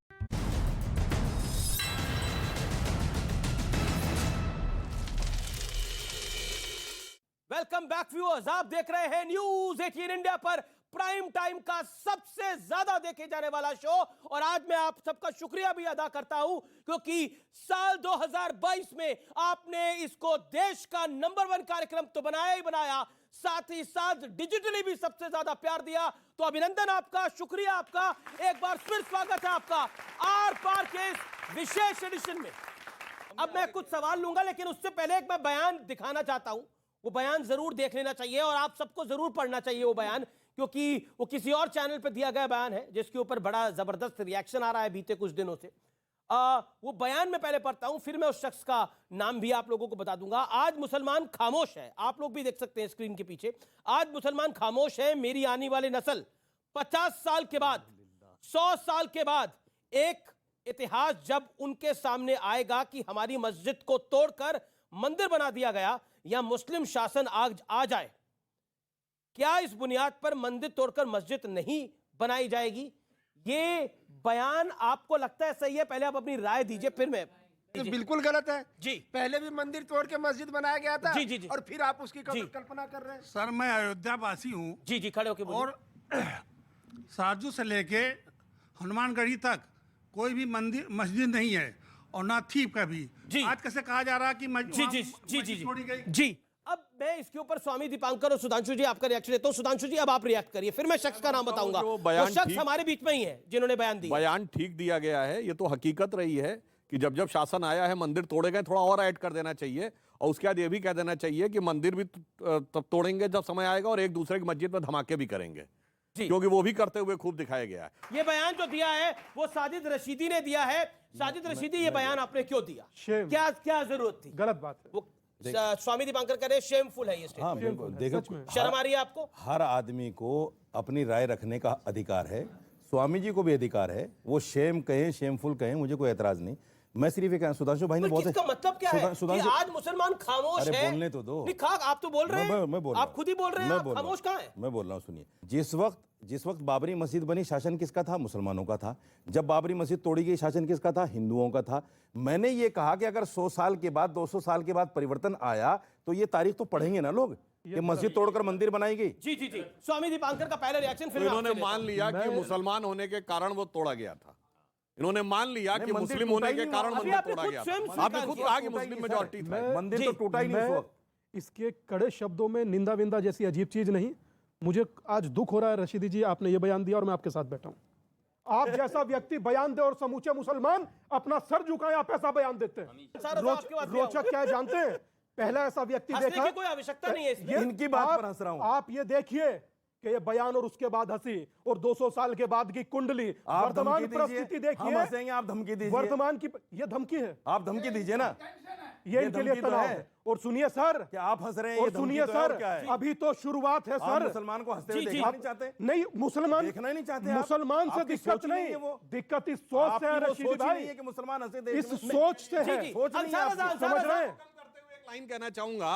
वेलकम बैक व्यूअर्स, आप देख रहे हैं न्यूज 18 इंडिया पर प्राइम टाइम का सबसे ज्यादा देखे जाने वाला शो। और आज मैं आप सबका शुक्रिया भी अदा करता हूं क्योंकि साल 2022 में आपने इसको देश का नंबर 1 कार्यक्रम तो बनाया ही बनाया, साथ ही साथ डिजिटली भी सबसे ज्यादा प्यार दिया। तो अभिनंदन आपका, शुक्रिया आपका, एक बार फिर स्वागत है आपका आर पार के इस विशेष एडिशन में। अब मैं कुछ सवाल लूंगा लेकिन उससे पहले एक मैं बयान दिखाना चाहता हूं। वो बयान जरूर देख लेना चाहिए और आप सबको जरूर पढ़ना चाहिए वो बयान, क्योंकि वो किसी और चैनल पर दिया गया बयान है जिसके ऊपर बड़ा जबरदस्त रिएक्शन आ रहा है बीते कुछ दिनों से। वो बयान में पहले पढ़ता हूं, फिर मैं उस शख्स का नाम भी आप लोगों को बता दूंगा। आज मुसलमान खामोश है, आप लोग भी देख सकते हैं स्क्रीन के पीछे। आज मुसलमान खामोश है, मेरी आने वाली नस्ल 50 साल के बाद, 100 साल के बाद एक इतिहास जब उनके सामने आएगा कि हमारी मस्जिद को तोड़कर मंदिर बना दिया गया या मुस्लिम शासन आ जाए, क्या इस बुनियाद पर मंदिर तोड़कर मस्जिद नहीं बनाई जाएगी? ये बयान आपको लगता है सही है? पहले आप अपनी राय दीजिए, फिर मैं। तो बिल्कुल गलत है जी। पहले भी मंदिर तोड़ के मस्जिद बनाया गया था। जी जी जी। और फिर आप उसकी कल्पना कर रहे हैं। सर मैं अयोध्या वासी हूँ। जी जी, खड़े होके बोलिए। और सारजू से लेके हनुमानगढ़ी तक कोई भी मंदिर मस्जिद नहीं है और ना थी कभी। आज कैसे कहा जा रहा है कि मस्जिद छोड़ी गई? जी, अब मैं इसके ऊपर स्वामी दीपांकर और सुधांशु जी आपका रिएक्शन लेता हूं। सुधांशु जी अब आप रिएक्ट करिए, फिर मैं शख्स का नाम बताऊंगा। वो शख्स हमारे बीच में ही है जिन्होंने बयान दिया। बयान ठीक दिया गया है। ये तो हकीकत रही है कि जब जब शासन आया है मंदिर तोड़े गए, थोड़ा और ऐड कर देना चाहिए और उसके बाद ये भी कह देना चाहिए कि मंदिर भी तब तोड़ेंगे जब समय आएगा और एक दूसरे की मस्जिद में धमाके भी करेंगे, क्योंकि वो भी करते हुए खूब दिखाया गया है। ये बयान जो दिया है वो साजिद रशीदी ने दिया है। साजिद रशीदी, ये बयान आपने क्यों दिया? क्या जरूरत थी? गलत बात है। वो स्वामी दीपांकर करे शेमफुल है ये स्टेटमेंट। हाँ बिल्कुल, देखो शर्म आ रही है आपको? हर आदमी को अपनी राय रखने का अधिकार है, स्वामी जी को भी अधिकार है। वो शेम कहें, शेमफुल कहें, मुझे कोई एतराज नहीं। मैं सिर्फ ये सुधांशु भाई ने बहुत इसका मतलब क्या है कि आज मुसलमान खामोश है? बोलने तो दो। आप तो बोल रहे हैं, मैं बोल रहा आप खुद ही बोल रहे हैं, आप खामोश कहाँ हैं? मैं बोल रहा हूँ, सुनिए। जिस वक्त बाबरी मस्जिद बनी, शासन किसका था? मुसलमानों का था। जब बाबरी मस्जिद तोड़ी गई, शासन किसका था? हिंदुओं का था। मैंने ये कहा कि अगर 100 साल के बाद, 200 साल के बाद परिवर्तन आया तो ये तारीख तो पढ़ेंगे ना लोग कि मस्जिद तोड़कर मंदिर बनाई गई। जी जी जी, स्वामी दीपांकर का पहला रिएक्शन। फिर इन्होंने मान लिया कि मुसलमान होने के कारण वो तोड़ा गया था। इन्होंने मान लिया कि मुस्लिम होने के कारण मंदिर तोड़ा गया था। आपने खुद कहा कि मुस्लिम मेजॉरिटी था, मंदिर तो टूटा ही नहीं। इसके कड़े शब्दों में निंदा विंदा जैसी अजीब चीज नहीं। मुझे आज दुख हो रहा है रशीदी जी, आपने ये बयान दिया और मैं आपके साथ बैठा हूं। आप जैसा व्यक्ति बयान दे और समूचे मुसलमान अपना सर झुकाएं, आप ऐसा बयान देते हैं। रोचक क्या है जानते हैं? पहला ऐसा व्यक्ति देखा, की कोई आवश्यकता नहीं है इसमें। इनकी बात पर हंस रहा हूं। आप ये देखिए कि ये बयान और उसके बाद हंसी और 200 साल के बाद की कुंडली, वर्तमान परिस्थिति देखिए। हम हंसेंगे, आप धमकी दीजिए। वर्तमान की ये धमकी है, आप धमकी दीजिए ना, ये इनके लिए तनाव है। और सुनिए सर, क्या आप हंस रहे हैं? और सुनिए सर, अभी तो शुरुआत है सर। मुसलमान को हंसते हुए देखना नहीं चाहते? नहीं, मुसलमान देखना ही नहीं चाहते। मुसलमान से दिक्कत नहीं, दिक्कत इस सोच से है रशीद भाई, कि मुसलमान हंसे, इस सोच से है। सोच नहीं है, समझ रहे हैं? एक लाइन कहना चाहूंगा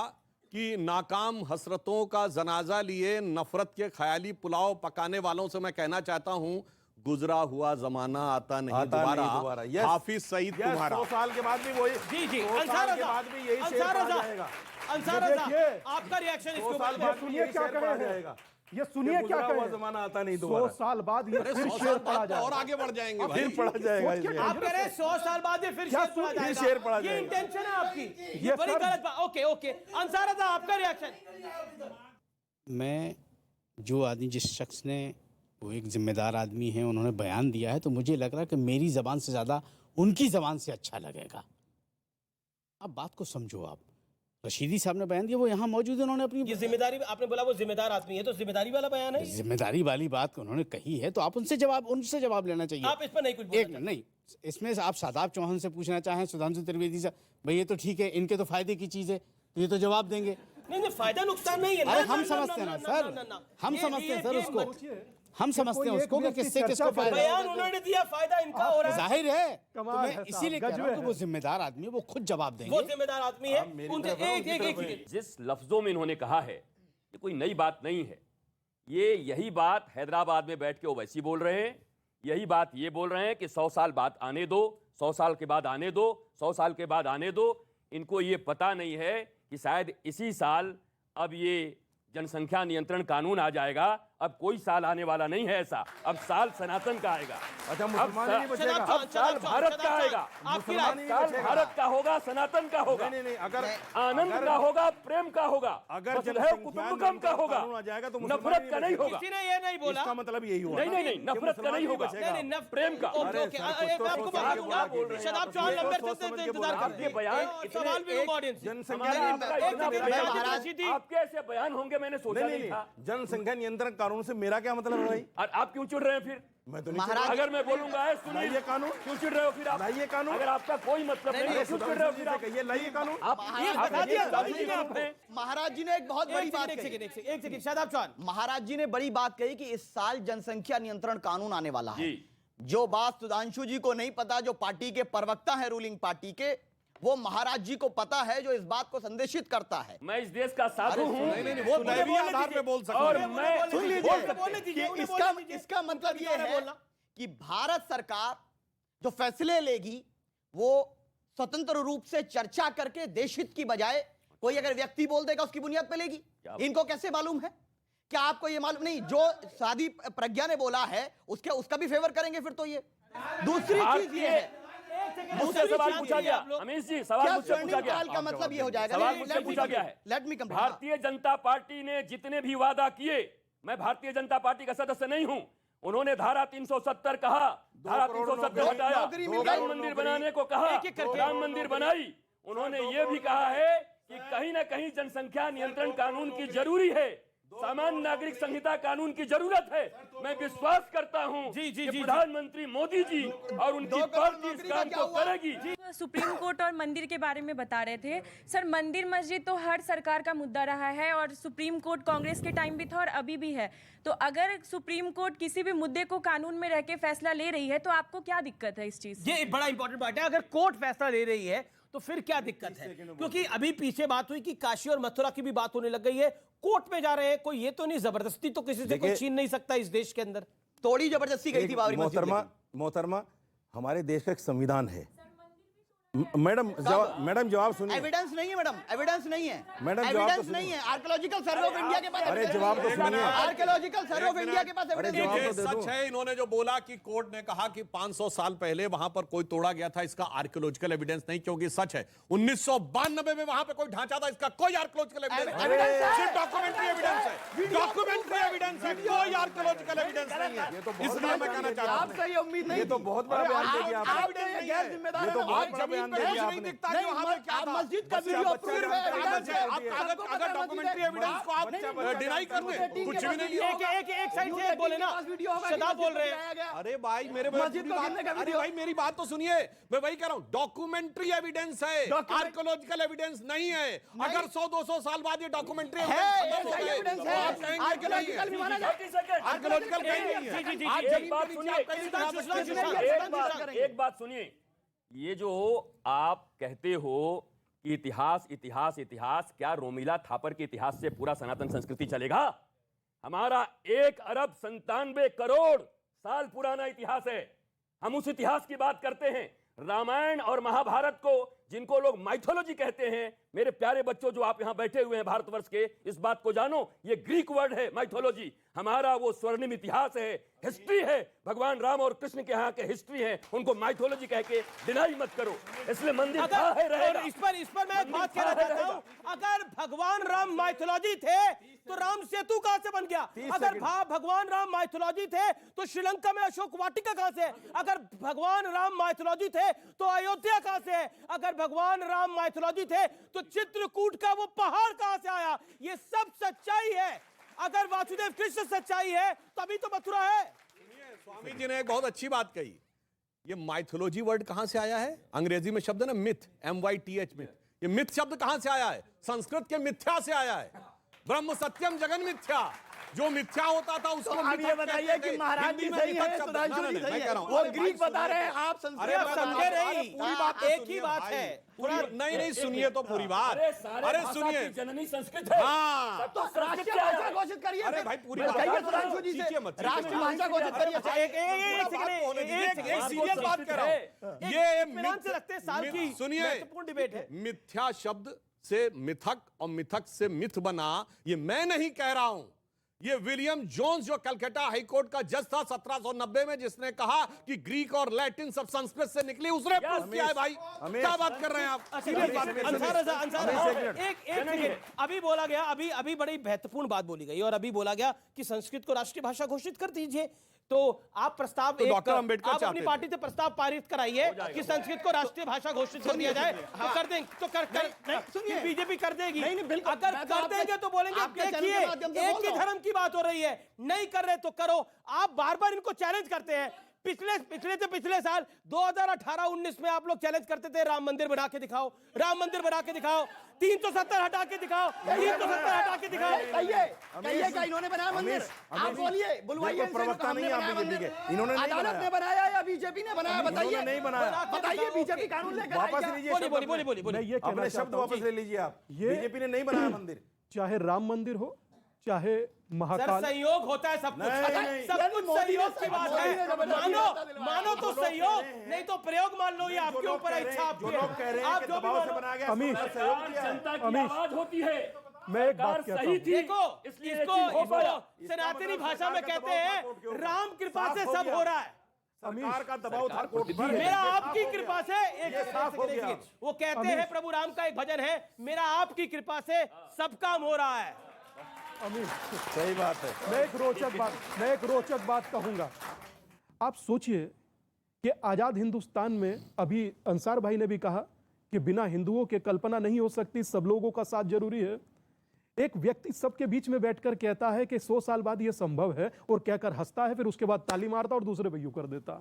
कि नाकाम हसरतों का जनाजा लिए नफरत के ख्याली पुलाव पकाने वालों से मैं कहना चाहता हूं, गुजरा हुआ जमाना आता नहीं दोबारा। हाफिज सईद तुम्हारा 100 साल के बाद भी वही, जी अंसार के बाद भी यही शेर पढ़ा जाएगा। अंसार रज़ा, आपका रिएक्शन इसके ऊपर सुनिए क्या कहे, ये सुनिए क्या कहे, जमाना आता नहीं 100 साल बाद ये फिर शेर पढ़ा जाएगा और आगे बढ़ जाएंगे भाई। फिर पढ़ा जाएगा। आप कह रहे हैं 100 साल बाद ये फिर शेर पढ़ा जाएगा। ये इंटेंशन है आपकी, ये बड़ी गलत बात। ओके ओके, अंसार रज़ा आपका रिएक्शन। मैं जो आदमी, जिस शख्स ने, वो एक जिम्मेदार आदमी है, उन्होंने बयान दिया है, तो मुझे लग रहा है कि मेरी ज़बान से ज़्यादा उनकी ज़बान से अच्छा लगेगा। अब बात को समझो आप, रशीदी साहब ने बयान दिया, वो यहाँ मौजूद है, उन्होंने अपनी ये जिम्मेदारी, आपने बोला वो जिम्मेदार आदमी है, तो जिम्मेदारी वाला बयान है। जिम्मेदारी वाली बात उन्होंने कही है, तो आप उनसे जवाब लेना चाहिए। आप इस पर नहीं कुछ बोलना नहीं, इसमें आप शादाब चौहान से पूछना चाहें, सुधांशु त्रिवेदी से, भाई ये तो ठीक है, इनके तो फायदे की चीज़ है, तो ये तो जवाब देंगे। नहीं, फायदा नुकसान नहीं है। अरे हम समझते हैं ना सर, हम समझते हैं सर उसको, हम समझते हैं उसको कि किससे किसको फायदा। बयान उन्होंने दिया, फायदा इनका हो रहा है, जाहिर है। तो मैं इसीलिए कह रहा हूं कि वो जिम्मेदार आदमी है, वो खुद जवाब देंगे। वो जिम्मेदार आदमी है। एक जिस लफ्जों में इन्होंने कहा है, ये कोई नई बात नहीं है। ये यही बात हैदराबाद में बैठ के वो वैसी बोल रहे हैं, यही बात ये बोल रहे हैं कि 100 साल बाद आने दो, 100 साल के बाद आने दो, 100 साल के बाद आने दो। इनको ये पता नहीं है कि शायद इसी साल अब ये जनसंख्या नियंत्रण कानून आ जाएगा। अब कोई साल आने वाला नहीं है ऐसा, अब साल सनातन का आएगा। अच्छा, मुसलमान नहीं बचेगा, अब साल भारत का आएगा, साल भारत का होगा, सनातन का होगा। नहीं, अगर आनंद का होगा, प्रेम का होगा, अगर कुटुंबकम का होगा, आ जाएगा तो नफरत का नहीं होगा। किसी ने ये नहीं बोला, इसका मतलब यही हुआ। नहीं, नफरत का नहीं होगा, प्रेम का। शदाब चौहान लंबे से इंतजार करते हैं। बयान सवाल भी ऑडियंस, आपके ऐसे बयान होंगे मैंने सोचा नहीं था। जनसंख्या नियंत्रण कानून से मेरा क्या मतलब है भाई? और आप क्यों चिढ़ रहे हैं फिर? मैं तो नहीं, अगर मैं बोलूंगा लाइए कानून, क्यों चिढ़ रहे हो फिर आप? लाइए कानून, अगर आपका कोई मतलब नहीं है, क्यों चिढ़ रहे हो फिर आप? ये लाइए कानून। महाराज जी ने एक बहुत बड़ी बात कही। एक सेकंड, शादाब चौहान, महाराज जी ने बड़ी बात कही कि इस साल जनसंख्या नियंत्रण कानून आने वाला है। जो बात सुधांशु जी को नहीं पता, जो पार्टी के प्रवक्ता है रूलिंग पार्टी के, वो महाराज जी को पता है, जो इस बात को संदेशित करता है। मैं इस देश का साधु हूं। नहीं, वो दैवीय आधार पे बोल सकते हैं। और मैं सुन लीजिए, इसका मतलब ये है कि भारत सरकार जो फैसले लेगी वो स्वतंत्र रूप से चर्चा करके देश हित की बजाय कोई अगर व्यक्ति बोल देगा उसकी बुनियाद पे लेगी। इनको कैसे मालूम है? क्या आपको ये मालूम नहीं? जो सादी प्रज्ञा ने बोला है उसका भी फेवर करेंगे फिर तो ये। दूसरी चीज ये है, मुझसे सवाल पूछा गया, अमीश जी, सवाल मुझसे पूछा गया का मतलब ये हो जाएगा, सवाल मुझसे पूछा गया है। Let me complete. Bharatiya Janata party ने जितने भी वादा किए, मैं भारतीय जनता पार्टी का सदस्य नहीं हूं, उन्होंने धारा 370 कहा, धारा 370 हटाया, राम मंदिर बनाने को कहा, राम मंदिर बनाई। उन्होंने ये भी कहा है कि कहीं ना कहीं जनसंख्या नियंत्रण कानून की जरूरी है, सामान्य नागरिक संहिता कानून की जरूरत है। मैं विश्वास करता हूं कि प्रधानमंत्री मोदी जी और उनकी पार्टी इस काम को करेगी। सुप्रीम कोर्ट और मंदिर के बारे में बता रहे थे सर, मंदिर मस्जिद तो हर सरकार का मुद्दा रहा है और सुप्रीम कोर्ट कांग्रेस के टाइम भी था और अभी भी है। तो अगर सुप्रीम कोर्ट किसी भी मुद्दे को कानून में रह के फैसला ले रही है तो आपको क्या दिक्कत है इस चीज? ये बड़ा इंपॉर्टेंट बात है। अगर कोर्ट फैसला ले रही है तो फिर क्या दिक्कत है? क्योंकि अभी पीछे बात हुई कि काशी और मथुरा की भी बात होने लग गई है, कोर्ट में जा रहे हैं। कोई ये तो नहीं, जबरदस्ती तो किसी से कोई छीन नहीं सकता इस देश के अंदर। थोड़ी जबरदस्ती गई थी बाबरी मस्जिद। मोहतरमा, हमारे देश का एक संविधान है, मैडम जवाब सुनिए। एविडेंस नहीं है मैडम, एविडेंस नहीं है मैडम, जवाब तो एविडेंस सुनिए। नहीं है। आर्कियोलॉजिकल सर्वे ऑफ इंडिया के पास अरे evidence जवाब तो नहीं है। सुनिए। आर्कियोलॉजिकल सर्वे ऑफ इंडिया के पास एविडेंस जवाब नहीं ये तो दे दो। सच है, इन्होंने जो बोला कि कोर्ट ने कहा कि 500 साल पहले वहां पर कोई तोड़ा गया था, इसका आर्कियोलॉजिकल एविडेंस नहीं, क्योंकि सच है 1992 में वहां पे कोई ढांचा था, इसका कोई आर्कियोलॉजिकल एविडेंस नहीं है, सिर्फ डॉक्यूमेंटरी एविडेंस है। डॉक्यूमेंट्री एविडेंस है, कोई आर्कियोलॉजिकल एविडेंस नहीं है। इसलिए मैं कहना चाहता हूं, आपसे ये उम्मीद नहीं ये तो बहुत बड़ा बयान दे दिया आपने। आपने ये गैर जिम्मेदार ये तो बहुत बड़ा बयान दे दिया आपने। कि वहां पे क्या था। मस्जिद का वीडियो प्रूफ है, कागज है, आप आपको पता अगर है डॉक्यूमेंट्री मस्जिद है। एविडेंस को आप डिनाई कर दें, कुछ भी नहीं होगा। एक साइड से बोले ना, शदाब बोल रहे हैं। अरे भाई अरे भाई मेरी बात तो सुनिए, मैं वही कह रहा हूं, डॉक्यूमेंट्री एविडेंस है, आर्कियोलॉजिकल एविडेंस नहीं है। अगर 100-200 साल बाद ये डॉक्यूमेंट्री एविडेंस है, आप कहेंगे कि नहीं है, आर्कियोलॉजिकल कहीं नहीं है। एक बात सुनिए, ये जो आप कहते हो कि इतिहास इतिहास इतिहास, क्या रोमिला थापर के इतिहास से पूरा सनातन संस्कृति चलेगा? हमारा 1,97,00,00,000 साल पुराना इतिहास है। हम उस इतिहास की बात करते हैं। रामायण और महाभारत को, जिनको लोग माइथोलॉजी कहते हैं, मेरे प्यारे बच्चों जो आप यहां बैठे हुए हैं भारतवर्ष के, इस बात को जानो, ये ग्रीक वर्ड है माइथोलॉजी। हमारा वो स्वर्णिम इतिहास है, हिस्ट्री है। भगवान राम और कृष्ण के यहाँ के हिस्ट्री है, उनको माइथोलॉजी कह के डिनाई मत करो। इसलिए मंदिर और इस पर मैं एक बात कहना चाहता हूं, अगर भगवान राम माइथोलॉजी थे तो राम सेतु कहां से बन गया? अगर भगवान राम माइथोलॉजी थे तो श्रीलंका में अशोक वाटिका कहां से? अगर भगवान राम माइथोलॉजी थे तो अयोध्या कहां से? अगर भगवान राम माइथोलॉजी थे तो चित्रकूट का वो पहाड़ कहां से आया? ये सब सच्चाई है। अगर वासुदेव कृष्ण सच्चाई है तभी तो मथुरा है। स्वामी जी ने एक बहुत अच्छी बात कही, ये माइथोलॉजी वर्ड कहां से आया है? अंग्रेजी में शब्द है ना मिथ, MYTH मिथ। ये मिथ शब्द कहां से आया है? संस्कृत के मिथ्या से आया है। ब्रह्म सत्यम जगन मिथ्या, जो मिथ्या होता था उसको आप ये बताइए कि महाराज जी सही है, सुधांशु जी सही है, वो ग्रीक बता रहे हैं, आप संस्कृत समझे नहीं। पूरी बात एक ही बात है। नहीं सुनिए तो पूरी बात। अरे सुनिए, जननी संस्कृत है। हाँ, तो राष्ट्रीय भाषा घोषित करिए। अरे भाई पूरी बात सुधांशु जी से राष्ट्रीय भाषा घोषित करिए। एक सीरियस बात कर रहा हूं, ये रखते साल की सुनिए, महत्वपूर्ण डिबेट है। मिथ्या शब्द से मिथक और मिथक से मिथ बना, ये मैं नहीं कह रहा हूं, ये विलियम जोन्स जो कलकत्ता हाईकोर्ट का जज था 1790 में, जिसने कहा कि ग्रीक और लैटिन सब संस्कृत से निकले, उसने प्रूफ किया है। भाई क्या बात कर रहे हैं आप? एक अभी बोला गया, अभी बड़ी महत्वपूर्ण बात बोली गई और अभी बोला गया कि संस्कृत को राष्ट्रीय भाषा घोषित कर दीजिए। तो आप प्रस्ताव तो डॉक्टर अंबेडकर आप अपनी पार्टी से प्रस्ताव पारित कराइए कि संस्कृत को राष्ट्रीय भाषा घोषित कर दिया जाए। तो कर देंगे, तो कर बीजेपी कर देगी। अगर कर देंगे तो बोलेंगे देखिए एक ही धर्म की बात हो रही है, नहीं कर रहे तो करो। आप बार बार इनको चैलेंज करते हैं। पिछले साल 2018-19 में आप लोग चैलेंज करते थे राम मंदिर बना के दिखाओ, राम मंदिर बना के दिखाओ, 370 हटा के दिखाओ, 370 हटा के दिखाओ। कहिए क्या इन्होंने बनाया मंदिर? आप बोलिए, बुलवाइए। प्रवक्ता नहीं आप बीजेपी के, इन्होंने नहीं अदालत ने बनाया या बीजेपी ने बनाया? बताइए। नहीं बनाया, बताइए। बीजेपी कानून लेकर वापस लीजिए, बोलिए। अपने शब्द वापस ले लीजिए आप। बीजेपी ने नहीं बनाया मंदिर, चाहे राम मंदिर हो, चाहे महाकाल। सहयोग होता है सब कुछ, सब कुछ सहयोग की बात है। मानो तो सहयोग, नहीं तो प्रयोग मान लो। ये आपके ऊपर इच्छा, आपकी है। आप जो भी अमीश, जनता की आवाज होती है। मैं एक बात कहता हूं, देखो इसको सनातनी भाषा में कहते हैं राम कृपा से सब हो रहा है। सरकार का दबाव था कोर्ट पर, मेरा आपकी कृपा से वो कहते हैं, प्रभु राम का एक भजन है, मेरा आपकी कृपा से सब काम हो रहा है। अमीश, सही बात है। मैं एक रोचक बात कहूंगा। आप सोचिए कि आजाद हिंदुस्तान में अभी अंसार भाई ने भी कहा कि बिना हिंदुओं के कल्पना नहीं हो सकती, सब लोगों का साथ जरूरी है। एक व्यक्ति सबके बीच में बैठकर कहता है कि 100 साल बाद यह संभव है, और कहकर हंसता है, फिर उसके बाद ताली मारता और दूसरे पे यूं कर देता।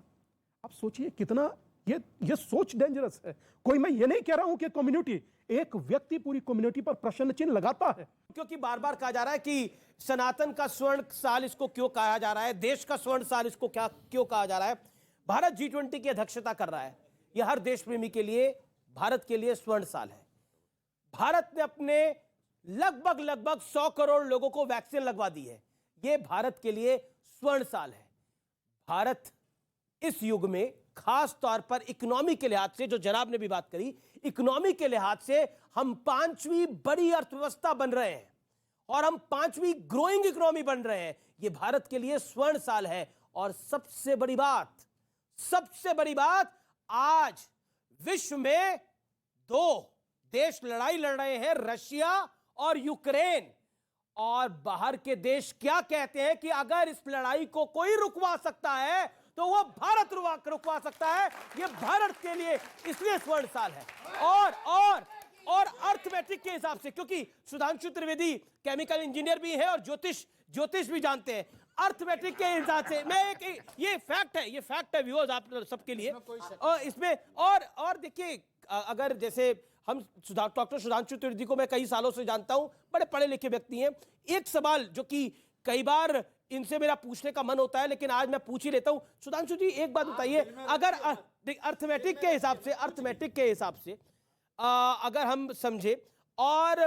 आप सोचिए कितना ये सोच डेंजरस है। कोई, मैं ये नहीं कह रहा हूं कि कम्युनिटी, एक व्यक्ति पूरी कम्युनिटी पर प्रश्न चिन्ह लगाता है। क्योंकि बार बार कहा जा रहा है कि सनातन का स्वर्ण साल इसको क्यों कहा जा रहा है, देश का स्वर्ण साल इसको क्यों कहा जा रहा है। भारत G20 की अध्यक्षता कर रहा है। यह हर देश प्रेमी के लिए, भारत के लिए स्वर्ण साल है। भारत ने अपने लगभग 100 करोड़ लोगों को वैक्सीन लगवा दी है। यह भारत के लिए स्वर्ण साल है। भारत इस युग में खास तौर पर इकोनॉमी के लिहाज से, जो जनाब ने भी बात करी, इकोनॉमी के लिहाज से हम 5वीं बड़ी अर्थव्यवस्था बन रहे हैं और हम 5वीं ग्रोइंग इकोनॉमी बन रहे हैं। ये भारत के लिए स्वर्ण साल है। और सबसे बड़ी बात, आज विश्व में 2 देश लड़ाई लड़ रहे हैं, रशिया और यूक्रेन। और बाहर के देश क्या कहते हैं कि अगर इस लड़ाई को कोई रुकवा सकता है तो वो भारत रुकवा सकता है। ये भारत के लिए इसलिए स्वर्ण साल है। और अर्थमेटिक के हिसाब से, क्योंकि सुधांशु त्रिवेदी केमिकल इंजीनियर भी है और ज्योतिष भी जानते हैं, अर्थमेटिक के हिसाब से मैं ये फैक्ट है व्यूअर्स आप सबके लिए। और इसमें और देखिए, अगर जैसे हम डॉक्टर सुधांशु त्रिवेदी को मैं कई सालों से जानता हूं, बड़े पढ़े लिखे व्यक्ति हैं। एक सवाल जो कि कई बार इनसे मेरा पूछने का मन होता है, लेकिन आज मैं पूछ ही लेता हूं। सुधांशु जी, एक बात बताइए, अगर अर्थमेटिक के हिसाब से अगर हम समझे और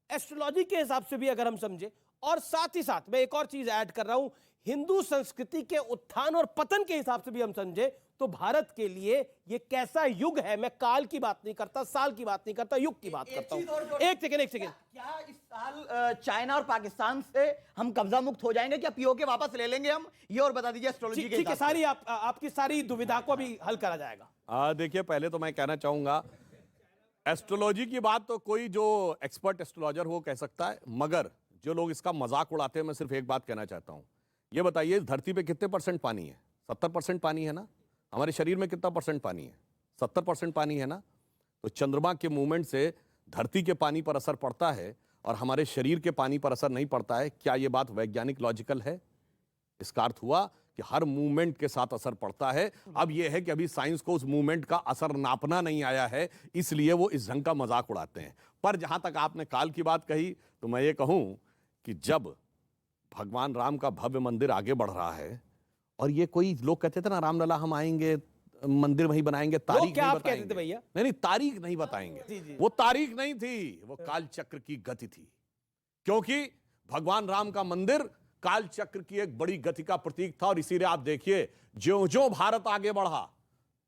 एस्ट्रोलॉजी के हिसाब से भी अगर हम समझे, और साथ ही साथ मैं एक और चीज ऐड कर रहा हूं, हिंदू संस्कृति के उत्थान और पतन के हिसाब से भी हम समझे, तो भारत के लिए ये कैसा युग है। मैं काल की बात नहीं करता, साल की बात नहीं करता, युग की बात करता हूं। एक सेकेंड क्या इस साल चाइना और पाकिस्तान से हम कब्जा मुक्त हो जाएंगे? क्या पीओके वापस ले लेंगे हम? ये और बता दीजिए एस्ट्रोलॉजी के हिसाब से। सारी आपकी सारी दुविधा को भी हल करा जाएगा। देखिए, पहले तो मैं कहना चाहूंगा, एस्ट्रोलॉजी की बात तो कोई जो एक्सपर्ट एस्ट्रोलॉजर हो कह सकता है, मगर जो लोग इसका मजाक उड़ाते हैं, मैं सिर्फ एक बात कहना चाहता हूं। ये बताइए, इस धरती पे कितने % पानी है? 70% पानी है ना? हमारे शरीर में कितना % पानी है? 70% पानी है ना? तो चंद्रमा के मूवमेंट से धरती के पानी पर असर पड़ता है और हमारे शरीर के पानी पर असर नहीं पड़ता है। क्या ये बात वैज्ञानिक लॉजिकल है? इसका अर्थ हुआ कि हर मूवमेंट के साथ असर पड़ता है। अब यह है कि अभी साइंस को उस मूवमेंट का असर नापना नहीं आया है, इसलिए वो इस ढंग का मजाक उड़ाते हैं। पर जहां तक आपने काल की बात कही, तो मैं ये कहूं कि जब भगवान राम का भव्य मंदिर आगे बढ़ रहा है, और ये कोई लोग कहते थे ना, रामलला हम आएंगे, मंदिर वहीं बनाएंगे, तारीख नहीं बताएंगे। भैया नहीं, तारीख नहीं बताएंगे। वो तारीख नहीं थी, वो काल चक्र की गति थी। क्योंकि भगवान राम का मंदिर काल चक्र की एक बड़ी गति का प्रतीक था। और इसीलिए आप देखिए, ज्यों-ज्यों भारत आगे बढ़ा,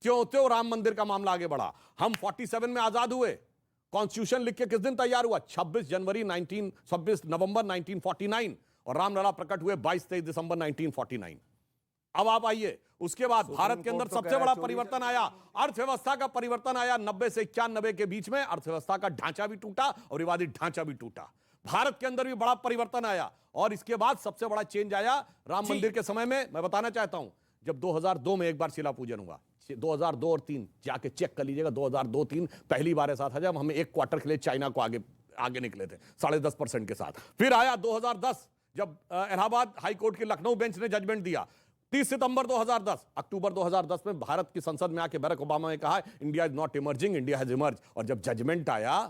त्यों-त्यों राम मंदिर का मामला आगे बढ़ा। हम 47 में आजाद हुए, कॉन्स्टिट्यूशन लिख के किस दिन तैयार हुआ? 26 नवंबर 1949, और रामलला प्रकट हुए 22-23 दिसंबर 1949। अब आप आइए, उसके बाद भारत के अंदर सबसे बड़ा परिवर्तन आया, अर्थव्यवस्था का परिवर्तन आया। 90 से 91 के बीच में अर्थव्यवस्था का ढांचा भी टूटा और विवादित ढांचा भी टूटा। भारत के अंदर भी बड़ा परिवर्तन आया। और इसके बाद सबसे बड़ा चेंज आया राम मंदिर के समय में। मैं बताना चाहता हूं, जब 2002 में एक बार शिला पूजन हुआ, 2002 और 3 जाके चेक कर लीजिएगा, 2002-3 पहली बार ऐसा था जब हम एक क्वार्टर के लिए चाइना को आगे निकले थे 10.5% के साथ। फिर आया 2010, जब इलाहाबाद हाईकोर्ट की लखनऊ बेंच ने जजमेंट दिया। 30 सितंबर 2010, अक्टूबर 2010 में भारत की संसद में आके बराक ओबामा ने कहा, India is not emerging, India has emerge. और जब जजमेंट आया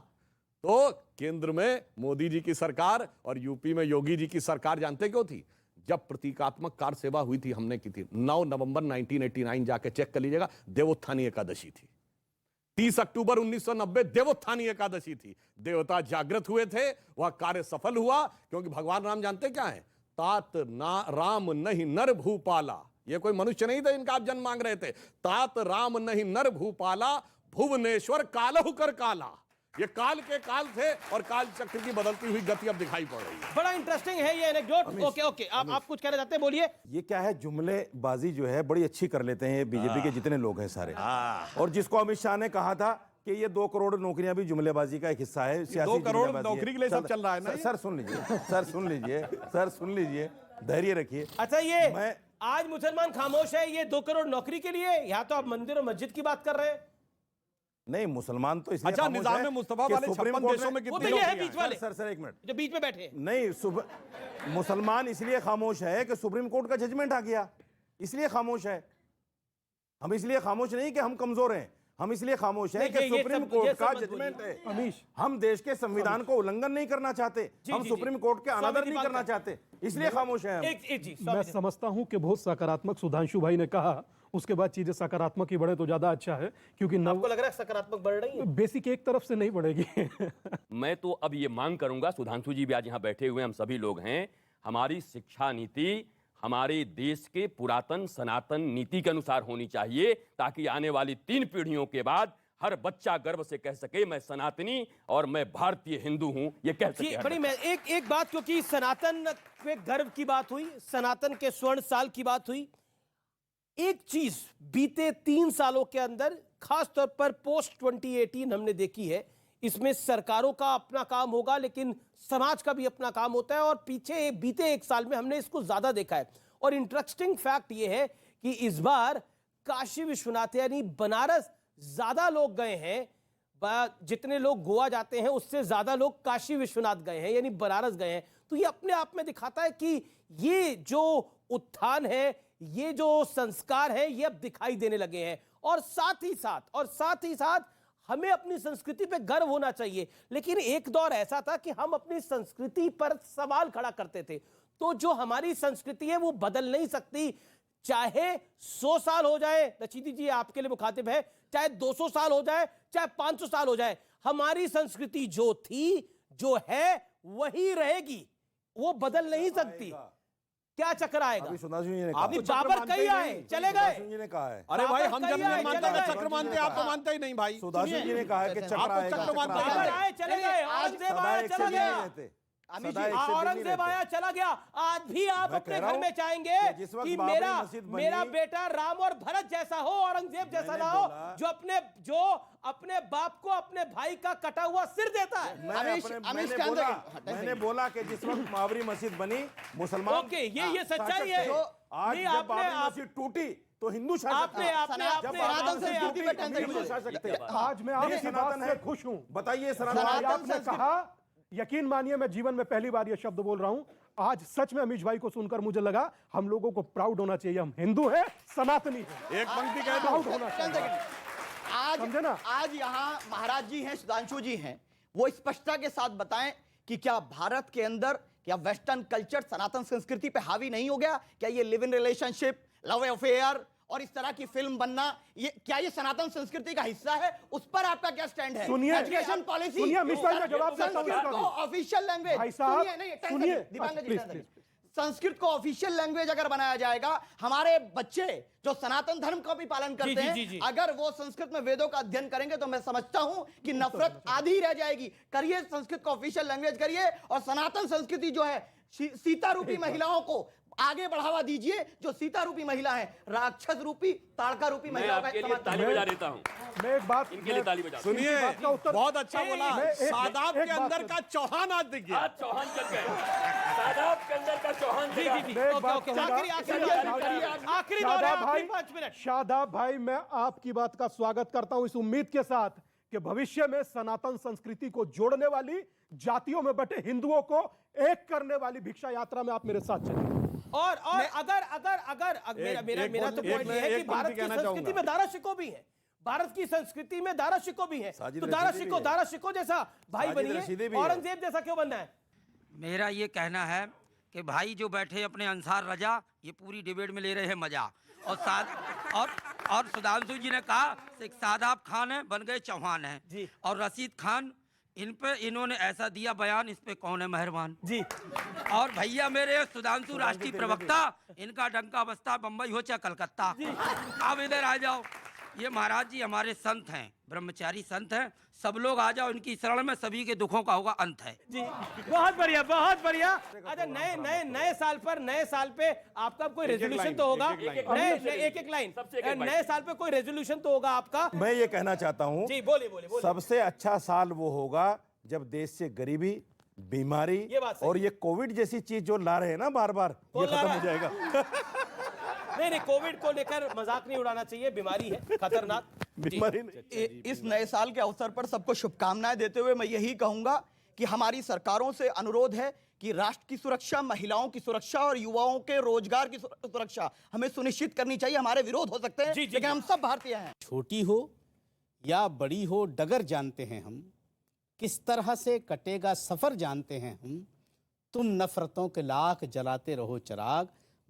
तो केंद्र में मोदी जी की सरकार और यूपी में योगी जी की सरकार जानते क्यों थी? जब प्रतीकात्मक कार सेवा हुई थी, हमने की थी 9 नवंबर 1989, जाके चेक कर लीजिएगा, देवोत्थानी एकादशी थी। 30 अक्टूबर 1990 देवोत्थानी एकादशी थी। देवता जागृत हुए थे, वह कार्य सफल हुआ। क्योंकि भगवान राम जानते क्या है? तात ना राम नहीं नर भूपाला। ये कोई मनुष्य नहीं था इनका आप जन्म मांग रहे थे। तात राम नहीं नर भूपाला, भुवनेश्वर कालहु कर काला। ये काल के काल थे और काल चक्र की बदलती हुई गति अब दिखाई पड़ रही है। बड़ा इंटरेस्टिंग है ये एनेक्डोट। ओके, आप कुछ कहना चाहते हैं, बोलिए। ये क्या है, जुमलेबाजी जो है बड़ी अच्छी कर लेते हैं बीजेपी के जितने लोग हैं सारे। और जिसको अमित शाह ने कहा था कि ये 2 करोड़ नौकरियां भी जुमलेबाजी का एक हिस्सा है, सियासी 2 करोड़ नौकरी के लिए सब चल रहा है ना। सर सुन लीजिए, धैर्य रखिए। अच्छा, ये आज मुसलमान खामोश है, ये 2 करोड़ नौकरी के लिए? यहाँ तो आप मंदिर और मस्जिद की बात कर रहे हैं। नहीं, मुसलमान तो इसलिए अच्छा, निजाम मुस्तफा वाले 56 देशों में कितने लोग हैं? बीच वाले सर एक मिनट, जो बीच में बैठे। नहीं, मुसलमान इसलिए खामोश है कि सुप्रीम कोर्ट का जजमेंट आ गया, इसलिए खामोश है। हम इसलिए खामोश नहीं कि हम कमजोर हैं, हम इसलिए खामोश है कि सुप्रीम कोर्ट का जजमेंट है। हम देश के संविधान को उल्लंघन नहीं करना चाहते, हम सुप्रीम कोर्ट के अनादर नहीं करना चाहते, इसलिए खामोश है। मैं समझता हूं कि बहुत सकारात्मक सुधांशु भाई ने कहा, उसके बाद चीजें सकारात्मक ही बढ़े तो ज्यादा अच्छा है। क्योंकि आपको लग रहा है सकारात्मक बढ़ रही है? बेसिक एक तरफ से नहीं बढ़ेगी। मैं तो अब ये मांग करूंगा, सुधांशु जी भी आज यहाँ बैठे हुए हम सभी लोग हैं, हमारी शिक्षा नीति हमारे देश के पुरातन सनातन नीति के अनुसार होनी चाहिए, ताकि आने वाली 3 पीढ़ियों के बाद हर बच्चा गर्व से कह सके मैं सनातनी और मैं भारतीय हिंदू हूं, ये कह सके। बड़ी मैं एक बात, क्योंकि सनातन पे गर्व की बात हुई, सनातन के स्वर्ण साल की बात हुई, एक चीज बीते 3 सालों के अंदर खासतौर पर पोस्ट 2018 हमने देखी है, इसमें सरकारों का अपना काम होगा लेकिन समाज का भी अपना काम होता है, और पीछे बीते 1 साल में हमने इसको ज्यादा देखा है। और इंटरेस्टिंग फैक्ट यह है कि इस बार काशी विश्वनाथ यानी बनारस ज्यादा लोग गए हैं, जितने लोग गोवा जाते हैं उससे ज्यादा लोग काशी विश्वनाथ गए हैं, यानी बनारस गए हैं। तो ये अपने आप में दिखाता है कि ये जो उत्थान है, ये जो संस्कार है, ये अब दिखाई देने लगे हैं। और साथ ही साथ हमें अपनी संस्कृति पे गर्व होना चाहिए। लेकिन एक दौर ऐसा था कि हम अपनी संस्कृति पर सवाल खड़ा करते थे, तो जो हमारी संस्कृति है वो बदल नहीं सकती, चाहे 100 साल हो जाए, रशीदी जी आपके लिए मुखातिब है, चाहे 200 साल हो जाए, चाहे 500 साल हो जाए, हमारी संस्कृति जो थी, जो है, वही रहेगी, वो बदल नहीं सकती। क्या चक्कर आएगा? अभी सुधांशु जी ने कहा, अभी बाबर कई आए चले गए। सुधांशु जी ने कहा है, अरे भाई हम जब नहीं मानते हैं चक्र मानते, आप तो मानते ही नहीं भाई। सुधांशु जी ने कहा है कि चक्र आएगा, बाबर आए चले गए, औरंगजेब आया चला गया, औरंगजेब आया चला गया। आज भी आप अपने घर में चाहेंगे कि मेरा बेटा राम और भरत जैसा हो, औरंगजेब जैसा ना हो, जो अपने बाप को अपने भाई का कटा हुआ सिर देता है। मैंने बोला कि जिस वक्त बाबरी मस्जिद बनी मुसलमान, ओके, ये सच्चाई है। आज जब बाबरी मस्जिद टूटी तो हिंदू शासक थे। आज मैं आपकी बात से खुश हूं। बताइए सनातन आपने कहा, यकीन मानिए मैं जीवन में पहली बार ये शब्द बोल रहा हूं। आज सच में अमीश भाई को सुनकर मुझे लगा हम लोगों को प्राउड होना चाहिए, हम हिंदू हैं, सनातनी हैं। एक पंक्ति कह दो, प्राउड होना चाहिए। समझे ना? आज यहाँ महाराज जी हैं, सुधांशु जी हैं, वो स्पष्टता के साथ बताएं कि क्या भारत के अंदर क्या वेस्टर्न कल्चर सनातन संस्कृति पे हावी नहीं हो गया? क्या ये live in relationship, love affair और इस तरह की फिल्म बनना, क्या ये सनातन संस्कृति का हिस्सा है? उस पर आपका क्या स्टैंड है? सुनिए, एजुकेशन पॉलिसी, सुनिए, अमीश भाई का जवाब देता हूं। ऑफिशियल लैंग्वेज, भाई साहब सुनिए, संस्कृत को ऑफिशियल लैंग्वेज अगर बनाया जाएगा, हमारे बच्चे जो सनातन धर्म का भी पालन करते हैं, अगर वो संस्कृत में वेदों का अध्ययन करेंगे तो मैं समझता हूं कि नफरत आधी रह जाएगी। करिए, संस्कृत को ऑफिशियल लैंग्वेज करिए, और सनातन संस्कृति जो है, सीता रूपी महिलाओं को आगे बढ़ावा दीजिए। जो सीता रूपी महिला है, राक्षस रूपी, ताड़का रूपी महिला आपके लिए ताली बजा देता हूं। मैं एक बात, इनके लिए ताली बजा। सुनिए, बहुत अच्छा बोला। सादाब के अंदर का चौहान आज दिख गया। चौहान चल गए, सादाब के अंदर का चौहान। शादाब भाई, मैं आपकी बात का स्वागत करता हूं इस उम्मीद के साथ कि भविष्य में सनातन संस्कृति को जोड़ने वाली, जातियों में बटे हिंदुओं को एक करने वाली भिक्षा यात्रा में आप मेरे साथ चलें। और अगर मेरा तो पॉइंट ये है कि भारत की संस्कृति में दारा शिको भी है, भारत की संस्कृति में दारा शिको भी है, तो दारा शिको जैसा भाई बनिए, औरंगजेब जैसा क्यों बनना है? मेरा ये कहना है कि भाई जो बैठे अपने अंसार रजा, ये पूरी डिबेट में ले रहे हैं मजा। और सुधांशु जी ने कहा कि सादाब खान है, बन गए चौहान है, और रशीद खान, इन्होंने ऐसा दिया बयान, इस पे कौन है मेहरबान जी। और भैया मेरे सुधांशु राष्ट्रीय प्रवक्ता, इनका डंका बस्ता बम्बई हो चाहे कलकत्ता। आप इधर आ जाओ, ये महाराज जी हमारे संत हैं, ब्रह्मचारी संत हैं, सब लोग आ जाओ, इनकी शरण में सभी के दुखों का होगा अंत है जी। बहुत बढ़िया, बहुत बढ़िया। अच्छा, नए साल पे आपका कोई रेजोल्यूशन तो होगा, एक लाइन, नए साल पे कोई रेजोल्यूशन तो होगा आपका? मैं ये कहना चाहता हूँ जी, बोलिए। सबसे अच्छा साल वो होगा जब देश से गरीबी, बीमारी और ये कोविड जैसी चीज जो ला रहे हैं ना बार बार, ये खत्म हो जाएगा। नहीं, कोविड को लेकर मजाक नहीं उड़ाना चाहिए, बीमारी है, खतरनाक बीमारी नहीं। इस नए साल के अवसर पर सबको शुभकामनाएं देते हुए मैं यही कहूंगा कि हमारी सरकारों से अनुरोध है कि राष्ट्र की सुरक्षा, महिलाओं की सुरक्षा और युवाओं के रोजगार की सुरक्षा हमें सुनिश्चित करनी चाहिए। हमारे विरोध हो सकते हैं, लेकिन हम सब भारतीय हैं। छोटी हो या बड़ी हो, डगर जानते हैं हम, किस तरह से कटेगा सफर जानते हैं हम। तुम नफरतों के लाख जलाते रहो चिराग,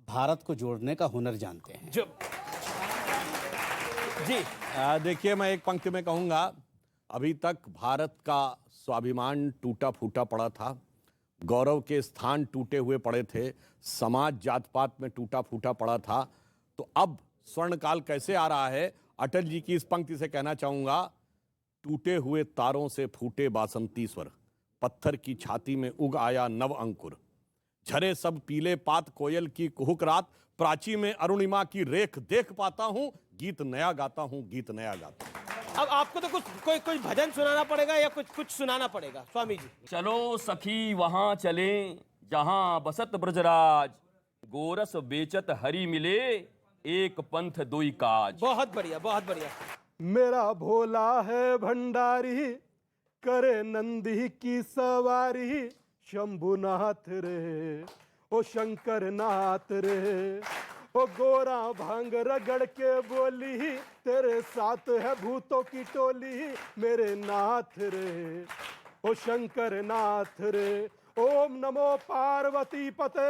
भारत को जोड़ने का हुनर जानते हैं। जी देखिए, मैं एक पंक्ति में कहूंगा, अभी तक भारत का स्वाभिमान टूटा फूटा पड़ा था, गौरव के स्थान टूटे हुए पड़े थे, समाज जात पात में टूटा फूटा पड़ा था। तो अब स्वर्णकाल कैसे आ रहा है? अटल जी की इस पंक्ति से कहना चाहूंगा, टूटे हुए तारों से फूटे बासंती स्वर, पत्थर की छाती में उग आया नव अंकुर, झरे सब पीले पात कोयल की कुहुक रात, प्राची में अरुणिमा की रेख देख पाता हूं, गीत नया गाता हूं, गीत नया गाता हूं। अब आपको तो कोई भजन सुनाना पड़ेगा या कुछ सुनाना पड़ेगा स्वामी जी। चलो सखी वहां चले जहां बसत ब्रजराज, गोरस बेचत हरि मिले, एक पंथ दुई काज। बहुत बढ़िया, बहुत बढ़िया। मेरा भोला है भंडारी, करे नंदी की सवारी, शंभुनाथ रे ओ शंकर नाथ रे, ओ गोरा भांग रगड़ के बोली, तेरे साथ है भूतों की टोली, मेरे नाथ रे ओ शंकर नाथ रे, ओम नमो पार्वती पते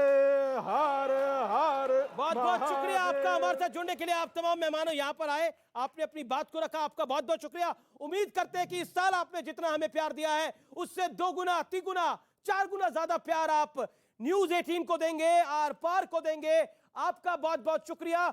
हर हर। बहुत बहुत शुक्रिया आपका हमारे साथ जुड़ने के लिए। आप तमाम मेहमानों यहाँ पर आए, आपने अपनी बात को रखा, आपका बहुत बहुत शुक्रिया। उम्मीद करते हैं कि इस साल आपने जितना हमें प्यार दिया है उससे 2 गुना 3 गुना 4 गुना ज्यादा प्यार आप न्यूज़ 18 को देंगे, आर पार को देंगे। आपका बहुत बहुत शुक्रिया।